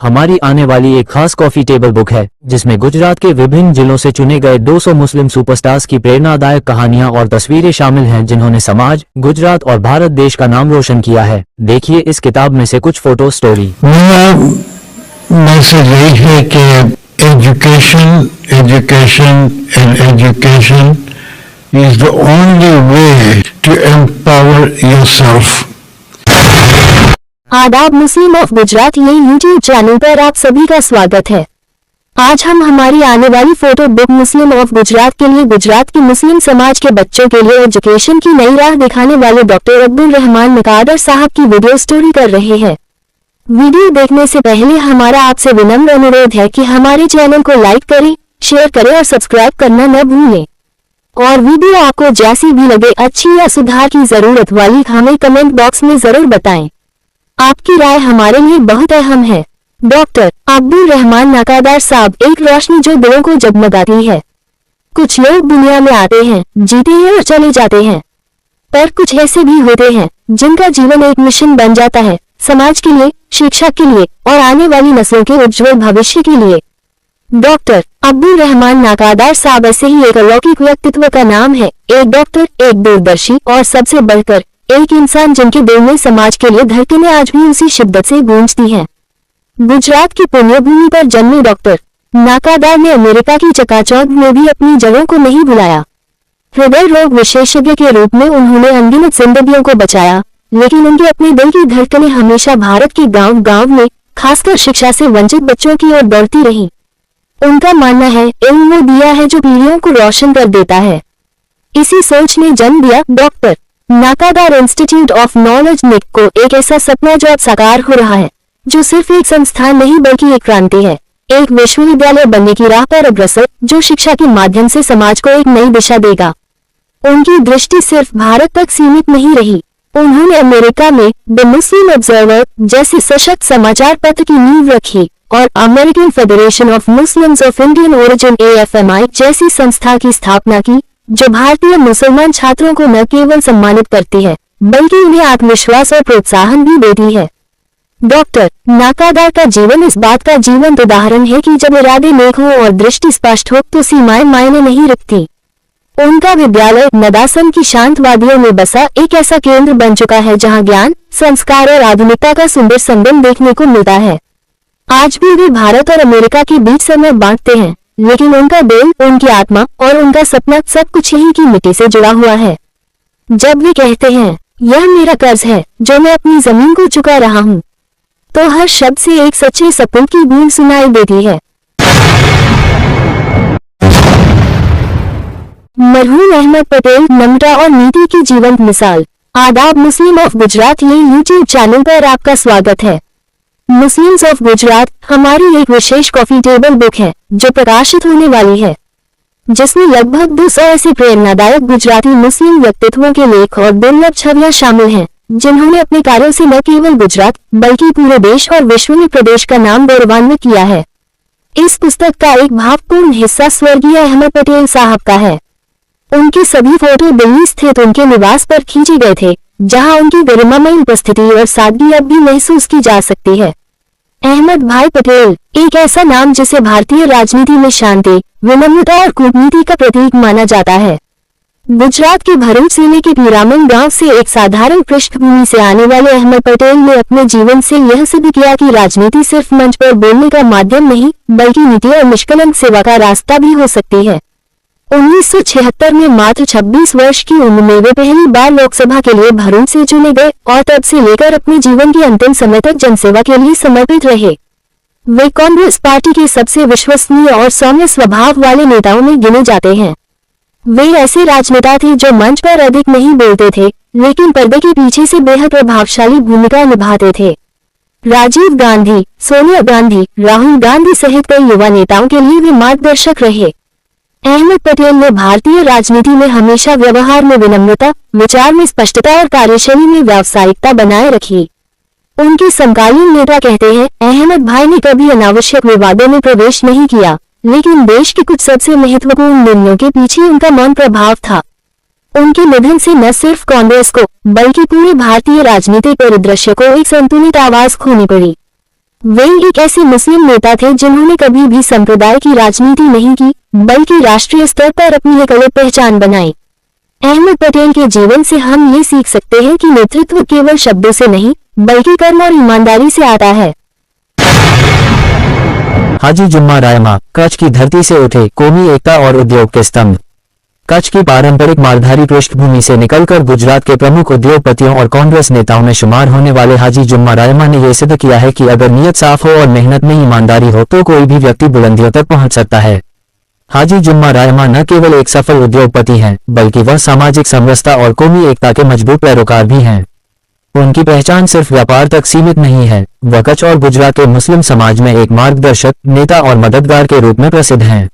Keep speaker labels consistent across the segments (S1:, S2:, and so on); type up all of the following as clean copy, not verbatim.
S1: हमारी आने वाली एक खास कॉफी टेबल बुक है जिसमें गुजरात के विभिन्न जिलों से चुने गए 200 मुस्लिम सुपरस्टार्स की प्रेरणादायक कहानियां और तस्वीरें शामिल हैं जिन्होंने समाज, गुजरात और भारत देश का नाम रोशन किया है। देखिए इस किताब में से कुछ फोटो स्टोरी।
S2: मेरा मैसेज यही है कि education education and education is the only way to empower yourself.
S3: आदाब, मुस्लिम ऑफ गुजरात ये यूट्यूब चैनल पर आप सभी का स्वागत है। आज हम हमारी आने वाली photo book Muslim of Gujarat के लिए गुजरात की मुस्लिम समाज के बच्चों के लिए एजुकेशन की नई राह दिखाने वाले डॉक्टर अब्दुल रहमान नकादर साहब की वीडियो स्टोरी कर रहे हैं। वीडियो देखने से पहले हमारा आपसे विनम्र अनुरोध है कि हमारे चैनल को लाइक करें, शेयर करें और सब्सक्राइब करना न भूलें। और वीडियो आपको जैसी भी लगे, अच्छी या सुधार की जरूरत वाली, हमें कमेंट बॉक्स में जरूर बताएं। आपकी राय हमारे लिए बहुत अहम है। डॉक्टर अब्दुल रहमान नकादर साहब एक रोशनी जो दिलों को जगमगाती है। कुछ लोग दुनिया में आते हैं, जीते हैं और चले जाते हैं, पर कुछ ऐसे भी होते हैं जिनका जीवन एक मिशन बन जाता है, समाज के लिए, शिक्षा के लिए और आने वाली नस्लों के उज्जवल भविष्य के लिए। डॉक्टर अब्दुल रहमान नकादर साहब ऐसे ही एक अलौकिक व्यक्तित्व का नाम है। एक डॉक्टर, एक दूरदर्शी और सबसे बढ़कर एक इंसान जिनके दिल में समाज के लिए धड़कनें आज भी उसी शिद्दत से गूंजती हैं। गुजरात की पुण्यभूमि पर जन्मे डॉक्टर नकादर ने अमेरिका की चकाचौंध में भी अपनी जड़ों को नहीं भुलाया। हृदय रोग विशेषज्ञ के रूप में उन्होंने अनगिनत जिंदगियों को बचाया, लेकिन उनके अपने दिल की धड़कनें हमेशा भारत के गांव-गांव में, खासकर शिक्षा से वंचित बच्चों की ओर बढ़ती रहीं। उनका मानना है, इल्म वो दिया है जो पीढ़ियों को रोशन कर देता है। इसी सोच ने जन्म दिया डॉक्टर नकादर इंस्टीट्यूट ऑफ नॉलेज निक को, एक ऐसा सपना जो अब साकार हो रहा है, जो सिर्फ एक संस्थान नहीं बल्कि एक क्रांति है, एक विश्वविद्यालय बनने की राह पर अग्रसर, जो शिक्षा के माध्यम से समाज को एक नई दिशा देगा। उनकी दृष्टि सिर्फ भारत तक सीमित नहीं रही। उन्होंने अमेरिका में द मुस्लिम ऑब्जर्वर जैसे सशक्त समाचार पत्र की नींव रखी और American federation of Muslims of Indian origin AFMI जैसी संस्था की स्थापना की, जो भारतीय मुसलमान छात्रों को न केवल सम्मानित करती है बल्कि उन्हें आत्मविश्वास और प्रोत्साहन भी देती है। डॉक्टर नकादर का जीवन इस बात का जीवंत उदाहरण है कि जब इरादे नेक हो और दृष्टि स्पष्ट हो तो सीमाएं मायने नहीं रखती। उनका विद्यालय नदासन की शांत वादियों में बसा एक ऐसा केंद्र बन चुका है जहां ज्ञान, संस्कार और आधुनिकता का सुंदर संगम देखने को मिलता है। आज भी वे भारत और अमेरिका के बीच समय बांटते हैं, लेकिन उनका दिल, उनकी आत्मा और उनका सपना सब कुछ यही की मिट्टी से जुड़ा हुआ है। जब वे कहते हैं, यह मेरा कर्ज है जो मैं अपनी जमीन को चुका रहा हूँ, तो हर शब्द से एक सच्चे सपूत की गूंज सुनाई देती है। मरहूम अहमद पटेल नम्रता और नीति की जीवंत मिसाल। आदाब, मुस्लिम ऑफ गुजरात ये यूट्यूब चैनल पर आपका स्वागत है। मुस्लिम्स ऑफ गुजरात हमारी एक विशेष कॉफी टेबल बुक है जो प्रकाशित होने वाली है, जिसमें लगभग 200 ऐसे प्रेरणादायक गुजराती मुस्लिम व्यक्तित्वों के लेख और दुर्लभ छवियां शामिल हैं, जिन्होंने अपने कार्यों से न केवल गुजरात बल्कि पूरे देश और विश्व में प्रदेश का नाम गौरवान्वित किया है। इस पुस्तक का एक भावपूर्ण हिस्सा स्वर्गीय अहमद पटेल साहब का है। उनके सभी फोटो दिल्ली स्थित उनके निवास पर खींचे गए थे, जहां उनकी गरिमामयी उपस्थिति और सादगी अब भी महसूस की जा सकती है। अहमद भाई पटेल एक ऐसा नाम जिसे भारतीय राजनीति में शांति, विनम्रता और कूटनीति का प्रतीक माना जाता है। गुजरात के भरूच जिले के पीरामल गांव से एक साधारण पृष्ठभूमि से आने वाले अहमद पटेल ने अपने जीवन से यह सिद्ध किया कि राजनीति सिर्फ मंच पर बोलने का माध्यम नहीं बल्कि नीति और निष्कलंक सेवा का रास्ता भी हो सकती है। 1976 में मात्र 26 वर्ष की उम्र में वे पहली बार लोकसभा के लिए भरूच से चुने गए और तब से लेकर अपने जीवन के अंतिम समय तक जनसेवा के लिए समर्पित रहे। वे कांग्रेस पार्टी के सबसे विश्वसनीय और सौम्य स्वभाव वाले नेताओं में गिने जाते हैं। वे ऐसे राजनेता थे जो मंच पर अधिक नहीं बोलते थे, लेकिन पर्दे के पीछे से बेहद प्रभावशाली भूमिका निभाते थे। राजीव गांधी, सोनिया गांधी, राहुल गांधी सहित कई युवा नेताओं के लिए वे मार्गदर्शक रहे। अहमद पटेल ने भारतीय राजनीति में हमेशा व्यवहार में विनम्रता, विचार में स्पष्टता और कार्यशैली में व्यावसायिकता बनाए रखी। उनके समकालीन नेता कहते हैं, अहमद भाई ने कभी अनावश्यक विवादों में प्रवेश नहीं किया, लेकिन देश के कुछ सबसे महत्वपूर्ण निर्णयों के पीछे उनका मौन प्रभाव था। उनके निधन से न सिर्फ कांग्रेस को बल्कि पूरे भारतीय राजनीतिक परिदृश्य को एक संतुलित आवाज खोनी पड़ी। वे एक ऐसे मुस्लिम नेता थे जिन्होंने कभी भी संप्रदाय की राजनीति नहीं की, बल्कि राष्ट्रीय स्तर पर अपनी एक अलग पहचान बनाई। अहमद पटेल के जीवन से हम ये सीख सकते हैं कि नेतृत्व केवल शब्दों से नहीं, बल्कि कर्म और ईमानदारी से आता है।
S1: हाजी जुम्मा रायमा, कच्छ की धरती से उठे कौमी एकता और उद्योग के स्तंभ। कच्छ की पारंपरिक मालधारी पृष्ठभूमि से निकलकर गुजरात के प्रमुख उद्योगपतियों और कांग्रेस नेताओं में शुमार होने वाले हाजी जुम्मा रायमा ने यह सिद्ध किया है कि अगर नीयत साफ हो और मेहनत में ईमानदारी हो तो कोई भी व्यक्ति बुलंदियों तक पहुंच सकता है। हाजी जुम्मा रायमा न केवल एक सफल उद्योगपति हैं, बल्कि वह सामाजिक समरसता और कौमी एकता के मजबूत पैरोकार भी हैं। उनकी पहचान सिर्फ व्यापार तक सीमित नहीं है, वह कच्छ और गुजरात के मुस्लिम समाज में एक मार्गदर्शक, नेता और मददगार के रूप में प्रसिद्ध हैं।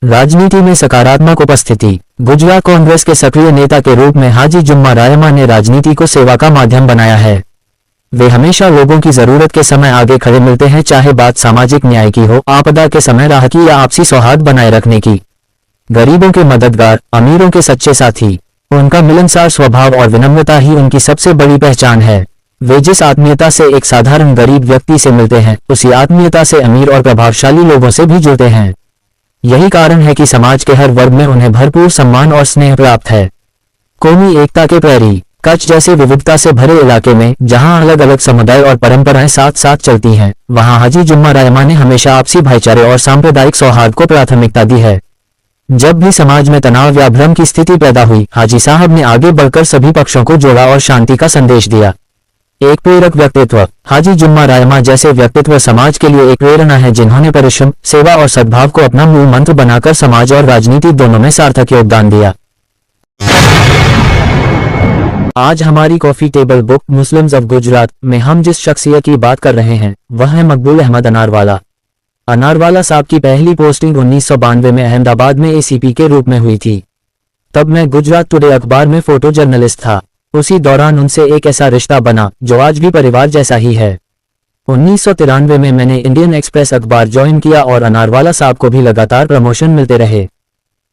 S1: राजनीति में सकारात्मक उपस्थिति। गुजरात कांग्रेस के सक्रिय नेता के रूप में हाजी जुम्मा रायमा ने राजनीति को सेवा का माध्यम बनाया है। वे हमेशा लोगों की जरूरत के समय आगे खड़े मिलते हैं, चाहे बात सामाजिक न्याय की हो, आपदा के समय राह की या आपसी सौहार्द बनाए रखने की। गरीबों के मददगार, अमीरों के सच्चे साथी। उनका मिलनसार स्वभाव और विनम्रता ही उनकी सबसे बड़ी पहचान है। वे जिस आत्मीयता से एक साधारण गरीब व्यक्ति से मिलते हैं, उसी आत्मीयता से अमीर और प्रभावशाली लोगों से भी जुड़ते हैं। यही कारण है कि समाज के हर वर्ग में उन्हें भरपूर सम्मान और स्नेह प्राप्त है। कौमी एकता के प्रहरी। कच्छ जैसे विविधता से भरे इलाके में, जहां अलग अलग समुदाय और परंपराएं साथ साथ चलती हैं, वहां हाजी जुम्मा रायमा ने हमेशा आपसी भाईचारे और सांप्रदायिक सौहार्द को प्राथमिकता दी है। जब भी समाज में तनाव या भ्रम की स्थिति पैदा हुई, हाजी साहब ने आगे बढ़कर सभी पक्षों को जोड़ा और शांति का संदेश दिया। एक प्रेरक व्यक्तित्व। हाजी जुम्मा रायमा जैसे व्यक्तित्व समाज के लिए एक प्रेरणा है, जिन्होंने परिश्रम, सेवा और सद्भाव को अपना मूल मंत्र बनाकर समाज और राजनीति दोनों में सार्थक योगदान दिया। आज हमारी coffee table book Muslims of Gujarat में हम जिस शख्सियत की बात कर रहे हैं वह है मकबूल अहमद अनारवाला। अनारवाला साहब की पहली पोस्टिंग 1992 में अहमदाबाद में एसीपी के रूप में हुई थी। तब मैं गुजरात टुडे अखबार में फोटो जर्नलिस्ट था। उसी दौरान उनसे एक ऐसा रिश्ता बना जो आज भी परिवार जैसा ही है। 1993 में मैंने इंडियन एक्सप्रेस अखबार ज्वाइन किया और अनारवाला साहब को भी लगातार प्रमोशन मिलते रहे।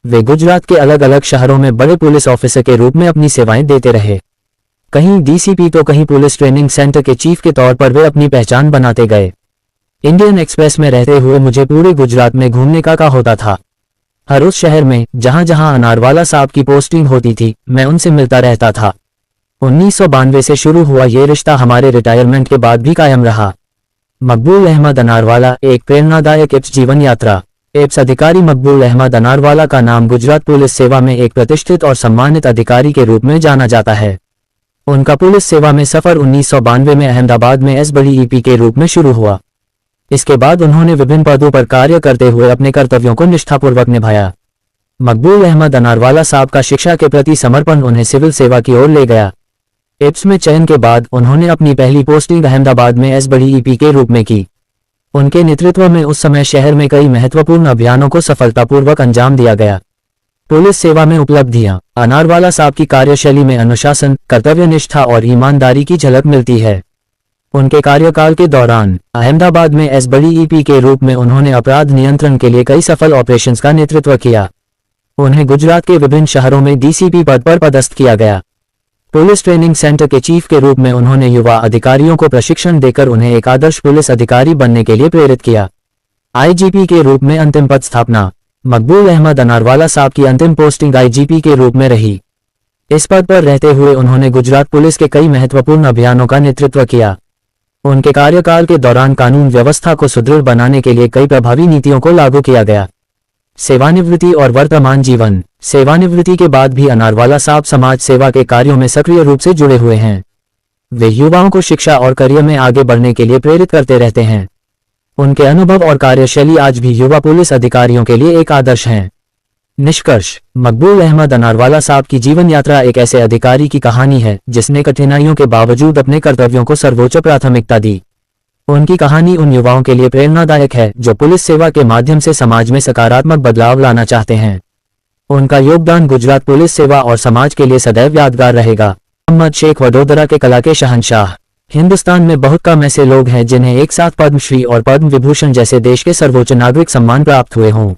S1: वे गुजरात के अलग अलग शहरों में बड़े पुलिस ऑफिसर के रूप में अपनी सेवाएं देते रहे। कहीं डीसीपी तो कहीं पुलिस ट्रेनिंग सेंटर के चीफ के तौर पर वे अपनी पहचान बनाते गए। इंडियन एक्सप्रेस में रहते हुए मुझे पूरे गुजरात में घूमने का होता था। हर उस शहर में जहां जहां अनारवाला साहब की पोस्टिंग होती थी, मैं उनसे मिलता रहता था। 1992 से शुरू हुआ ये रिश्ता हमारे रिटायरमेंट के बाद भी कायम रहा। मकबूल अहमद अनारवाला एक प्रेरणादायक एप्स जीवन यात्रा। एप्स अधिकारी मकबूल अहमद अनारवाला का नाम गुजरात पुलिस सेवा में एक प्रतिष्ठित और सम्मानित अधिकारी के रूप में जाना जाता है। उनका पुलिस सेवा में सफर 1992 में अहमदाबाद में एसबीईपी के रूप में शुरू हुआ। इसके बाद उन्होंने विभिन्न पदों पर कार्य करते हुए अपने कर्तव्यों को निष्ठापूर्वक निभाया। मकबूल अहमद अनारवाला साहब का शिक्षा के प्रति समर्पण उन्हें सिविल सेवा की ओर ले गया। एप्स में चयन के बाद उन्होंने अपनी पहली पोस्टिंग अहमदाबाद में एसबीईपी के रूप में की। उनके नेतृत्व में उस समय शहर में कई महत्वपूर्ण अभियानों को सफलतापूर्वक अंजाम दिया गया। पुलिस सेवा में उपलब्धियां। अनारवाला साहब की कार्यशैली में अनुशासन, कर्तव्यनिष्ठा और ईमानदारी की झलक मिलती है। उनके कार्यकाल के दौरान अहमदाबाद में एसबीईपी के रूप में उन्होंने अपराध नियंत्रण के लिए कई सफल ऑपरेशंस का नेतृत्व किया। उन्हें गुजरात के विभिन्न शहरों में डीसीपी पद पर पदस्थ किया गया। पुलिस ट्रेनिंग सेंटर के चीफ के रूप में उन्होंने युवा अधिकारियों को प्रशिक्षण देकर उन्हें एक आदर्श पुलिस अधिकारी बनने के लिए प्रेरित किया। आईजीपी के रूप में अंतिम पद स्थापना। मकबूल अहमद अनारवाला साहब की अंतिम पोस्टिंग आईजीपी के रूप में रही। इस पद पर रहते हुए उन्होंने गुजरात पुलिस के कई महत्वपूर्ण अभियानों का नेतृत्व किया। उनके कार्यकाल के दौरान कानून व्यवस्था को सुदृढ़ बनाने के लिए कई प्रभावी नीतियों को लागू किया गया। सेवानिवृत्ति और वर्तमान जीवन। सेवानिवृत्ति के बाद भी अनारवाला साहब समाज सेवा के कार्यों में सक्रिय रूप से जुड़े हुए हैं। वे युवाओं को शिक्षा और करियर में आगे बढ़ने के लिए प्रेरित करते रहते हैं। उनके अनुभव और कार्यशैली आज भी युवा पुलिस अधिकारियों के लिए एक आदर्श हैं। निष्कर्ष। मकबूल अहमद अनारवाला साहब की जीवन यात्रा एक ऐसे अधिकारी की कहानी है जिसने कठिनाइयों के बावजूद अपने कर्तव्यों को सर्वोच्च प्राथमिकता दी। उनकी कहानी उन युवाओं के लिए प्रेरणादायक है जो पुलिस सेवा के माध्यम से समाज में सकारात्मक बदलाव लाना चाहते हैं। उनका योगदान गुजरात पुलिस सेवा और समाज के लिए सदैव यादगार रहेगा। मोहम्मद शेख वडोदरा के कला के शहंशाह। हिंदुस्तान में बहुत कम ऐसे लोग हैं जिन्हें एक साथ पद्मश्री और पद्म विभूषण जैसे देश के सर्वोच्च नागरिक सम्मान प्राप्त हुए हों।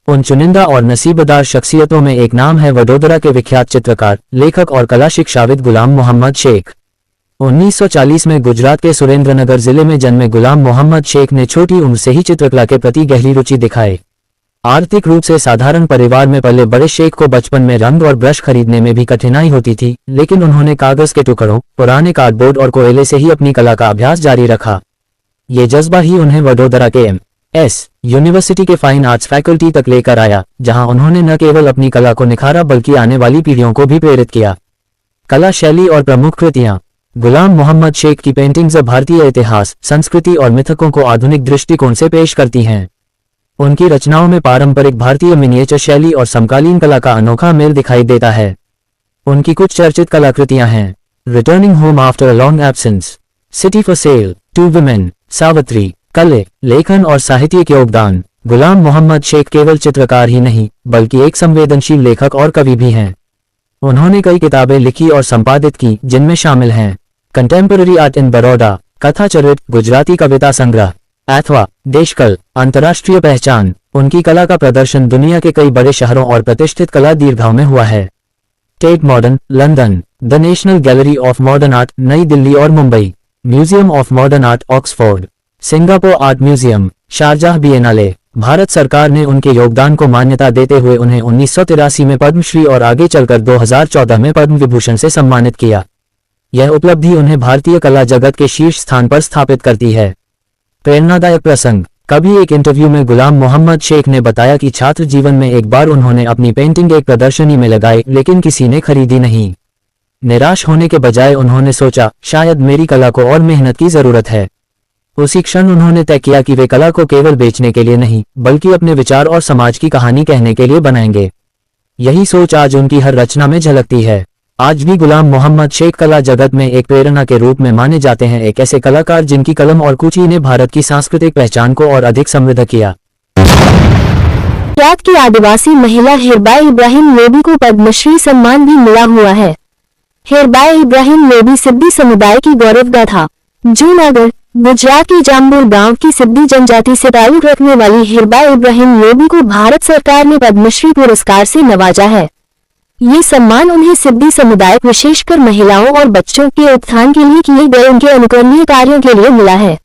S1: उन चुनिंदा और नसीबदार शख्सियतों में एक नाम है वडोदरा के विख्यात चित्रकार, लेखक और कला शिक्षाविद गुलाम मोहम्मद शेख। 1940 में गुजरात के सुरेंद्रनगर जिले में जन्मे गुलाम मोहम्मद शेख ने छोटी उम्र से ही चित्रकला के प्रति गहरी रुचि दिखाई। आर्थिक रूप से साधारण परिवार में पले बड़े शेख को बचपन में रंग और ब्रश खरीदने में भी कठिनाई होती थी, लेकिन उन्होंने कागज के टुकड़ों, पुराने कार्डबोर्ड और कोयले से ही अपनी कला का अभ्यास जारी रखा। ये जज्बा ही उन्हें वडोदरा के M.S. यूनिवर्सिटी के फाइन आर्ट्स फैकल्टी तक लेकर आया, जहां उन्होंने न केवल अपनी कला को निखारा बल्कि आने वाली पीढ़ियों को भी प्रेरित किया। कला शैली और प्रमुख कृतियां। गुलाम मोहम्मद शेख की पेंटिंग्स भारतीय इतिहास, संस्कृति और मिथकों को आधुनिक दृष्टिकोण से पेश करती हैं। उनकी रचनाओं में पारंपरिक भारतीय मिनिएचर शैली और समकालीन कला का अनोखा मेल दिखाई देता है। उनकी कुछ चर्चित कलाकृतियां हैं: returning home after a long absence, city for sale, two women, Savitri. कले, लेखन और साहित्यिक योगदान। गुलाम मोहम्मद शेख केवल चित्रकार ही नहीं बल्कि एक संवेदनशील लेखक और कवि भी हैं। उन्होंने कई किताबें लिखी और संपादित की, जिनमें शामिल हैं कंटेम्पररी आर्ट इन बड़ौदा, कथा चरित, गुजराती कविता संग्रह, अथवा देशकल, अंतर्राष्ट्रीय पहचान। उनकी कला का प्रदर्शन दुनिया के कई बड़े शहरों और प्रतिष्ठित कला दीर्घाओं में हुआ है। Tate Modern, London, the National Gallery of modern Art, New Delhi और Mumbai, museum of modern art, Oxford, Singapore art museum, Sharjah Biennale. Bharat सरकार ने उनके योगदान को मान्यता देते हुए उन्हें 1983 में पद्मश्री और आगे चलकर 2014 में पद्म विभूषण से सम्मानित किया। यह उपलब्धि उन्हें भारतीय कला जगत के शीर्ष स्थान पर स्थापित करती है। प्रेरणादायक प्रसंग। कभी एक इंटरव्यू में गुलाम मोहम्मद शेख ने बताया कि छात्र जीवन में एक बार उन्होंने अपनी पेंटिंग एक प्रदर्शनी में लगाई, लेकिन किसी ने खरीदी नहीं। निराश होने के बजाय उन्होंने सोचा, शायद मेरी कला को और मेहनत की जरूरत है। उसी क्षण उन्होंने तय किया कि वे कला को केवल बेचने के लिए नहीं बल्कि अपने विचार और समाज की कहानी कहने के लिए बनाएंगे। यही सोच आज उनकी हर रचना में झलकती है। आज भी गुलाम मोहम्मद शेख कला जगत में एक प्रेरणा के रूप में माने जाते हैं, एक ऐसे कलाकार जिनकी कलम और कुची ने भारत की सांस्कृतिक पहचान को और अधिक समृद्ध किया।
S3: गुजरात की आदिवासी महिला हिरबाई इब्राहिम लोबी को पद्मश्री सम्मान भी मिला हुआ है। हिरबाई इब्राहिम लोबी सिद्दी समुदाय की गौरव गाथा। जूनागढ़, गुजरात के जाम्बुर गांव की सिद्दी जनजाति से ताल्लुक रखने वाली हिरबाई इब्राहिम लोबी को भारत सरकार ने पद्मश्री पुरस्कार से नवाजा है। ये सम्मान उन्हें सिद्दी समुदाय, विशेषकर महिलाओं और बच्चों के उत्थान के लिए किए गए उनके अनुकरणीय कार्यों के लिए मिला है।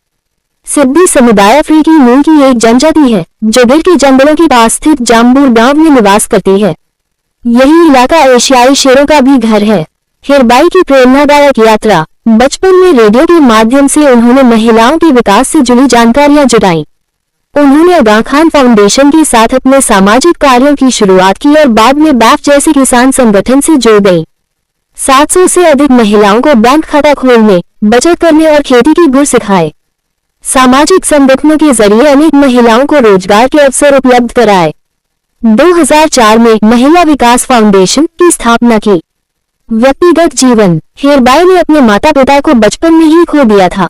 S3: सिद्दी समुदाय अफ्रीकी मूल की एक जनजाति है जो गिर के जंगलों के पास स्थित जाम्बुर गांव में निवास करती है। यही इलाका एशियाई शेरों का भी घर है। हिरबाई की प्रेरणादायक यात्रा। बचपन में रेडियो के माध्यम से उन्होंने महिलाओं के विकास से जुड़ी जानकारियां जुटाई। उन्होंने आगा खान फाउंडेशन के साथ अपने सामाजिक कार्यों की शुरुआत की और बाद में बैफ जैसे किसान संगठन से जुड़ गई। 700 से अधिक महिलाओं को बैंक खाता खोलने, बचत करने और खेती के गुर सिखाए। सामाजिक संगठनों के जरिए अनेक महिलाओं को रोजगार के अवसर उपलब्ध कराए। 2004 में महिला विकास फाउंडेशन की स्थापना की। व्यक्तिगत जीवन। हिरबाई ने अपने माता पिता को बचपन में ही खो दिया था।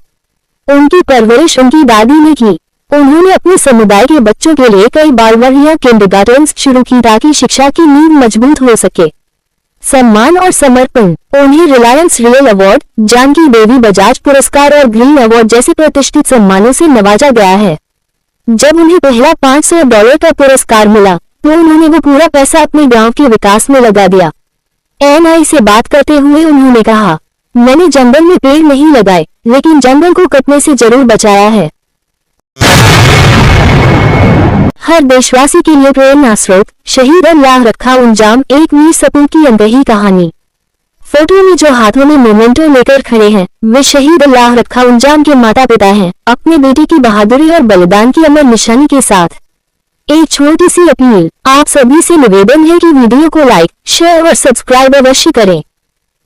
S3: उनकी परवरिश उनकी दादी ने की। उन्होंने अपने समुदाय के बच्चों के लिए कई बालवाड़ियां, किंडरगार्टन्स शुरू की ताकि शिक्षा की नींव मजबूत हो सके। सम्मान और समर्पण। उन्हें रिलायंस रियल अवार्ड, जानकी देवी बजाज पुरस्कार और ग्रीन अवार्ड जैसे प्रतिष्ठित सम्मानों से नवाजा गया है। जब उन्हें पहला $500 का पुरस्कार मिला तो उन्होंने वो पूरा पैसा अपने गांव के विकास में लगा दिया। NI से बात करते हुए उन्होंने कहा, मैंने जंगल में पेड़ नहीं लगाए लेकिन जंगल को कटने से जरूर बचाया है। हर देशवासी के लिए प्रेरणा स्रोत। शहीद अल्लाह रखा उंजाम, एक वीर सपूत की अनकही कहानी। फोटो में जो हाथों में मोमेंटो लेकर खड़े हैं वे शहीद अल्लाह रखा उंजाम के माता पिता हैं, अपने बेटे की बहादुरी और बलिदान की अमर निशानी के साथ। एक छोटी सी अपील, आप सभी से निवेदन है कि वीडियो को लाइक, शेयर और सब्सक्राइब अवश्य करें।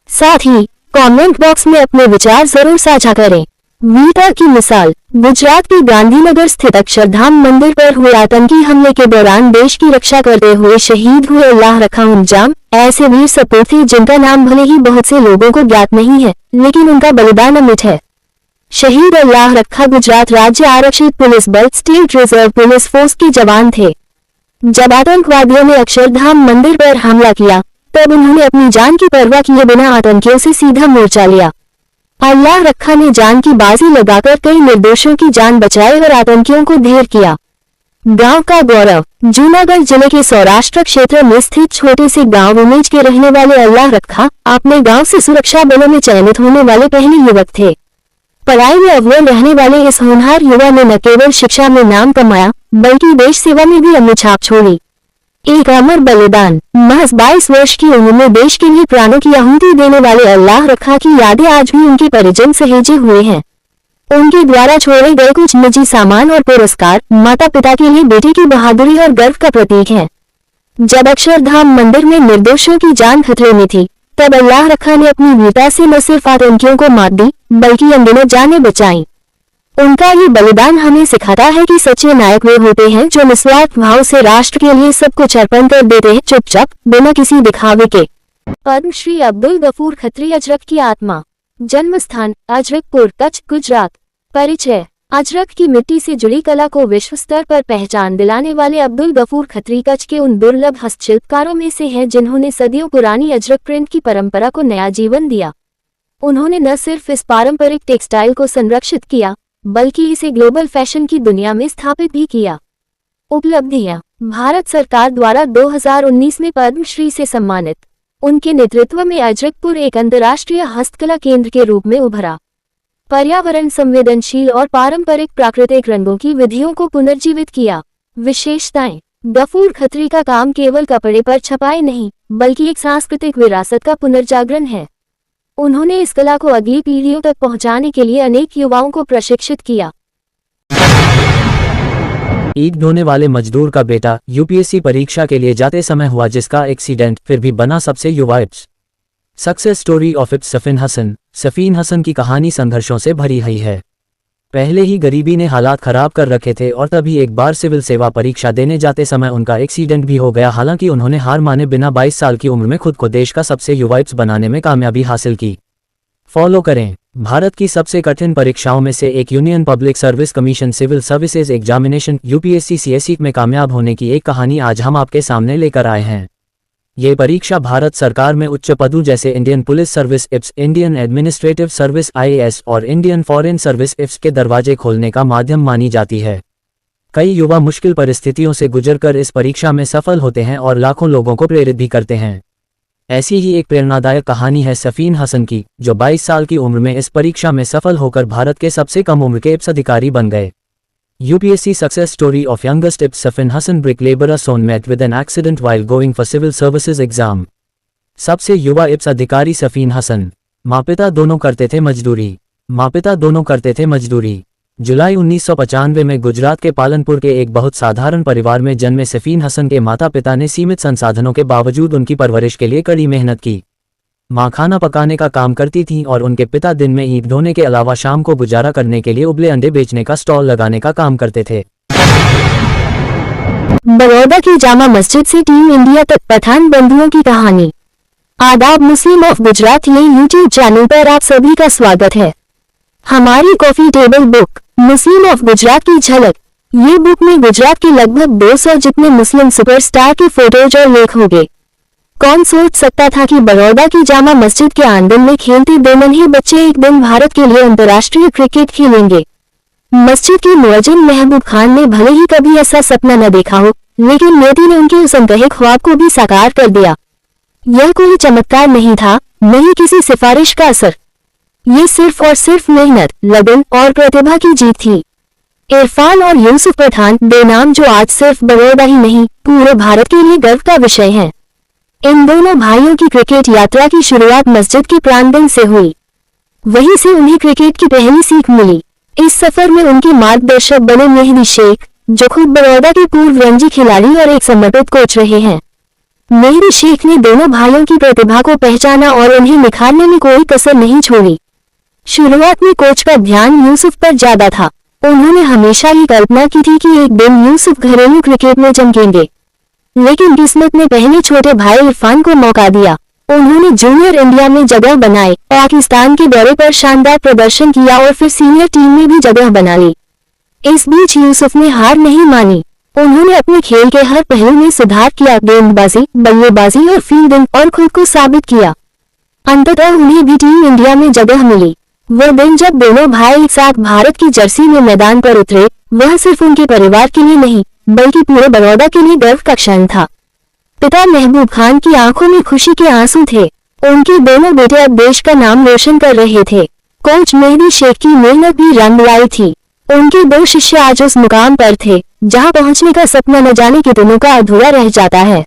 S3: साथ ही कमेंट बॉक्स में अपने विचार जरूर साझा करें। वीरता की मिसाल। गुजरात के गांधीनगर स्थित अक्षरधाम मंदिर पर हुए आतंकी हमले के दौरान देश की रक्षा करते हुए शहीद हुए अल्लाह रखा उंजाम ऐसे वीर सपूत थे जिनका नाम भले ही बहुत से लोगों को ज्ञात नहीं है, लेकिन उनका बलिदान अमिट है। शहीद अल्लाह रखा गुजरात राज्य आरक्षित पुलिस बल स्टेट रिजर्व पुलिस फोर्स के जवान थे। जब आतंकवादियों ने अक्षरधाम मंदिर पर हमला किया तब उन्होंने अपनी जान की परवाह किए बिना आतंकियों से सीधा मोर्चा लिया। अल्लाह रखा ने जान की बाजी लगाकर कई निर्दोषों की जान बचाई और आतंकियों को ढेर किया। गांव का गौरव। जूनागढ़ जिले के सौराष्ट्र क्षेत्र में स्थित छोटे से गांव उमेज के रहने वाले अल्लाह रखा अपने गांव से सुरक्षा बलों में चयनित होने वाले पहले युवक थे। पढ़ाई में अव्वल रहने वाले इस होनहार युवा ने न केवल शिक्षा में नाम कमाया बल्कि देश सेवा में भी अमिट छाप छोड़ी। एक अमर बलिदान। महज 22 वर्ष की उम्र में देश के लिए प्राणों की आहुति देने वाले अल्लाह रखा की यादें आज भी उनके परिजन सहेजे हुए हैं। उनके द्वारा छोड़े गए कुछ निजी सामान और पुरस्कार माता पिता के लिए बेटे की बहादुरी और गर्व का प्रतीक हैं। जब अक्षरधाम मंदिर में निर्दोषों की जान खतरे में थी तब अल्लाह रखा ने अपनी वीरता से न सिर्फ आतंकियों को मात दी बल्कि अनगिनत जानें बचाईं। उनका ये बलिदान हमें सिखाता है कि सच्चे नायक वे होते हैं जो निस्वार्थ भाव से राष्ट्र के लिए सब कुछ अर्पण कर देते हैं, चुपचाप बिना किसी दिखावे के। पद्मश्री अब्दुल गफूर खत्री अजरक की आत्मा। जन्म स्थान अजरकपुर, कच्छ, गुजरात। परिचय। अजरक की मिट्टी से जुड़ी कला को विश्व स्तर पर पहचान दिलाने वाले अब्दुल गफूर खत्री कच्छ के उन दुर्लभ हस्तशिल्पकारों में से हैं जिन्होंने सदियों पुरानी अजरक प्रिंट की परंपरा को नया जीवन दिया। उन्होंने न सिर्फ इस पारंपरिक टेक्सटाइल को संरक्षित किया बल्कि इसे ग्लोबल फैशन की दुनिया में स्थापित भी किया। उपलब्धियां। भारत सरकार द्वारा 2019 में पद्मश्री से सम्मानित। उनके नेतृत्व में अजरकपुर एक अंतर्राष्ट्रीय हस्तकला केंद्र के रूप में उभरा। पर्यावरण संवेदनशील और पारंपरिक प्राकृतिक रंगों की विधियों को पुनर्जीवित किया। विशेषताएं। गफूर खत्री का काम केवल कपड़े पर छपाई नहीं बल्कि एक सांस्कृतिक विरासत का पुनर्जागरण है। उन्होंने इस कला को अगली पीढ़ियों तक पहुंचाने के लिए अनेक युवाओं को प्रशिक्षित किया।
S1: ईंट ढोने वाले मजदूर का बेटा यूपीएससी परीक्षा के लिए जाते समय हुआ जिसका एक्सीडेंट फिर भी बना सबसे युवा IPS. Success story of IPS Safin Hasan. Safin Hasan की कहानी संघर्षों से भरी हुई है। पहले ही गरीबी ने हालात खराब कर रखे थे और तभी एक बार सिविल सेवा परीक्षा देने जाते समय उनका एक्सीडेंट भी हो गया। हालांकि उन्होंने हार माने बिना 22 साल की उम्र में खुद को देश का सबसे युवा इप्स बनाने में कामयाबी हासिल की। फॉलो करें। भारत की सबसे कठिन परीक्षाओं में से एक Union Public Service Commission Civil Services Examination UPSC CSE में कामयाब होने की एक कहानी आज हम आपके सामने लेकर आए हैं। ये परीक्षा भारत सरकार में उच्च पदों जैसे Indian police service IPS, Indian administrative service IAS और इंडियन फॉरेन सर्विस इप्स के दरवाजे खोलने का माध्यम मानी जाती है। कई युवा मुश्किल परिस्थितियों से गुजरकर इस परीक्षा में सफल होते हैं और लाखों लोगों को प्रेरित भी करते हैं। ऐसी ही एक प्रेरणादायक कहानी है सफीन हसन की, जो 22 साल की उम्र में इस परीक्षा में सफल होकर भारत के सबसे कम उम्र के इप्स अधिकारी बन गए। UPSC success story of youngest IPS Safin Hassan bricklaborer son met with an accident while going for civil services exam। सबसे युवा IPS अधिकारी सफीन हसन। माँ-पिता दोनों करते थे मजदूरी। जुलाई 1995 में गुजरात के पालनपुर के एक बहुत साधारण परिवार में जन्मे सफीन हसन के माता पिता ने सीमित संसाधनों के बावजूद उनकी परवरिश के लिए कड़ी मेहनत की। माँ खाना पकाने का काम करती थीं और उनके पिता दिन में ईंट ढोने के अलावा शाम को गुजारा करने के लिए उबले अंडे बेचने का स्टॉल लगाने का काम करते थे।
S3: बड़ौदा की जामा मस्जिद से टीम इंडिया तक पठान बंधुओं की कहानी। आदाब। मुस्लिम ऑफ गुजरात ये यूट्यूब चैनल पर आप सभी का स्वागत है। हमारी coffee table book Muslim of Gujarat की झलक। ये बुक में गुजरात के लगभग 200 जितने मुस्लिम सुपरस्टार के फोटोज और लेख होंगे। कौन सोच सकता था कि बड़ौदा की जामा मस्जिद के आंगन में खेलते 2 नन्हे बच्चे एक दिन भारत के लिए अंतर्राष्ट्रीय क्रिकेट खेलेंगे। मस्जिद के मुअज्जिन महबूब खान ने भले ही कभी ऐसा सपना न देखा हो, लेकिन नियति ने उनके उस अनकहे ख्वाब को भी साकार कर दिया। यह कोई चमत्कार नहीं था, नहीं किसी सिफारिश का असर। ये सिर्फ और सिर्फ मेहनत, लगन और प्रतिभा की जीत थी। इरफान और यूसुफ पठान, 2 नाम जो आज सिर्फ बड़ौदा ही नहीं पूरे भारत के लिए गर्व का विषय हैं। इन दोनों भाइयों की क्रिकेट यात्रा की शुरुआत मस्जिद के प्रांगण से हुई। वहीं से उन्हें क्रिकेट की पहली सीख मिली। इस सफर में उनके मार्गदर्शक बने मेहदी शेख, जो खुद बड़ौदा के पूर्व रणजी खिलाड़ी और एक समर्पित कोच रहे हैं। मेहदी शेख ने दोनों भाइयों की प्रतिभा को पहचाना और उन्हें निखारने में कोई कसर नहीं छोड़ी। शुरुआत में कोच का ध्यान यूसुफ पर ज्यादा था। उन्होंने हमेशा ये कल्पना की थी कि एक दिन यूसुफ घरेलू क्रिकेट में चमकेंगे, लेकिन किस्मत ने पहले छोटे भाई इरफान को मौका दिया। उन्होंने जूनियर इंडिया में जगह बनाई, पाकिस्तान के दौरे पर शानदार प्रदर्शन किया और फिर सीनियर टीम में भी जगह बना ली। इस बीच यूसुफ ने हार नहीं मानी। उन्होंने अपने खेल के हर पहलू में सुधार किया, गेंदबाजी, बल्लेबाजी और फील्डिंग, और खुद को साबित किया। अंततः उन्हें भी टीम इंडिया में जगह मिली। वह दिन जब दोनों भाई एक साथ भारत की जर्सी में मैदान पर उतरे, वह सिर्फ उनके परिवार के लिए नहीं बल्कि पूरे बड़ौदा के लिए गर्व का क्षण था। पिता महबूब खान की आंखों में खुशी के आंसू थे। उनके दोनों बेटे अब देश का नाम रोशन कर रहे थे। कोच मेहदी शेख की मेहनत भी रंग लाई थी। उनके दो शिष्य आज उस मुकाम पर थे जहां पहुंचने का सपना न जाने कितनों का अधूरा रह जाता है।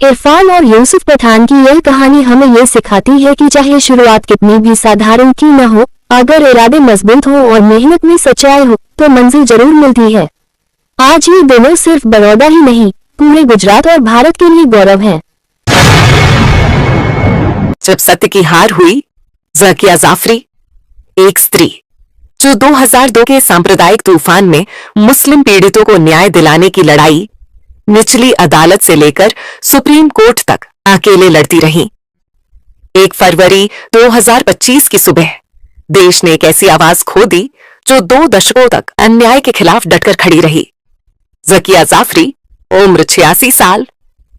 S3: इरफान और यूसुफ पठान की यह कहानी हमें ये सिखाती है कि चाहे शुरुआत कितनी भी साधारण क्यों न हो, अगर इरादे मजबूत हो और मेहनत में सच्चाई हो तो मंजिल जरूर मिलती है। आज ये दोनों सिर्फ बड़ौदा ही नहीं, पूरे गुजरात और भारत के लिए गौरव है।
S4: जब सत्य की हार हुई, ज़किया जाफरी, एक स्त्री जो 2002 के सांप्रदायिक तूफान में मुस्लिम पीड़ितों को न्याय दिलाने की लड़ाई निचली अदालत से लेकर सुप्रीम कोर्ट तक अकेले लड़ती रही। 1 फरवरी 2025 की सुबह देश ने एक ऐसी आवाज खो दी जो 2 दशकों तक अन्याय के खिलाफ डटकर खड़ी रही। ज़किया जाफरी, उम्र 86 साल,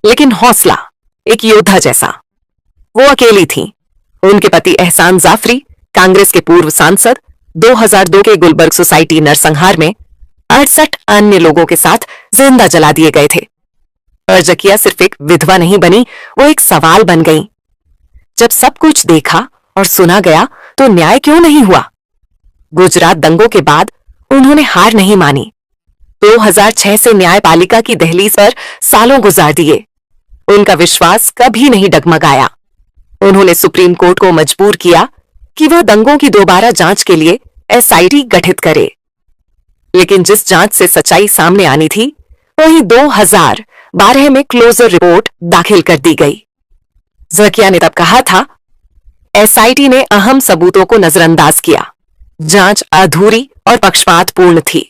S4: लेकिन हौसला एक योद्धा जैसा। वो अकेली थी। उनके पति एहसान जाफरी, कांग्रेस के पूर्व सांसद, 2002 के गुलबर्ग सोसाइटी नरसंहार में 68 अन्य लोगों के साथ जिंदा जला दिए गए थे। और ज़किया सिर्फ एक विधवा नहीं बनी, वो एक सवाल बन गई। जब सब कुछ देखा और सुना गया तो न्याय क्यों नहीं हुआ? गुजरात दंगों के बाद उन्होंने हार नहीं मानी। 2006 से न्यायपालिका की दहलीज पर सालों गुजार दिए। उनका विश्वास कभी नहीं डगमगाया। उन्होंने सुप्रीम कोर्ट को मजबूर किया कि वह दंगों की दोबारा जांच के लिए SIT गठित करे। लेकिन जिस जांच से सच्चाई सामने आनी थी, वही 2012 में क्लोजर रिपोर्ट दाखिल कर दी गई। ज़किया ने तब कहा था, SIT ने अहम सबूतों को नजरअंदाज किया। जांच अधूरी और पक्षपातपूर्ण थी।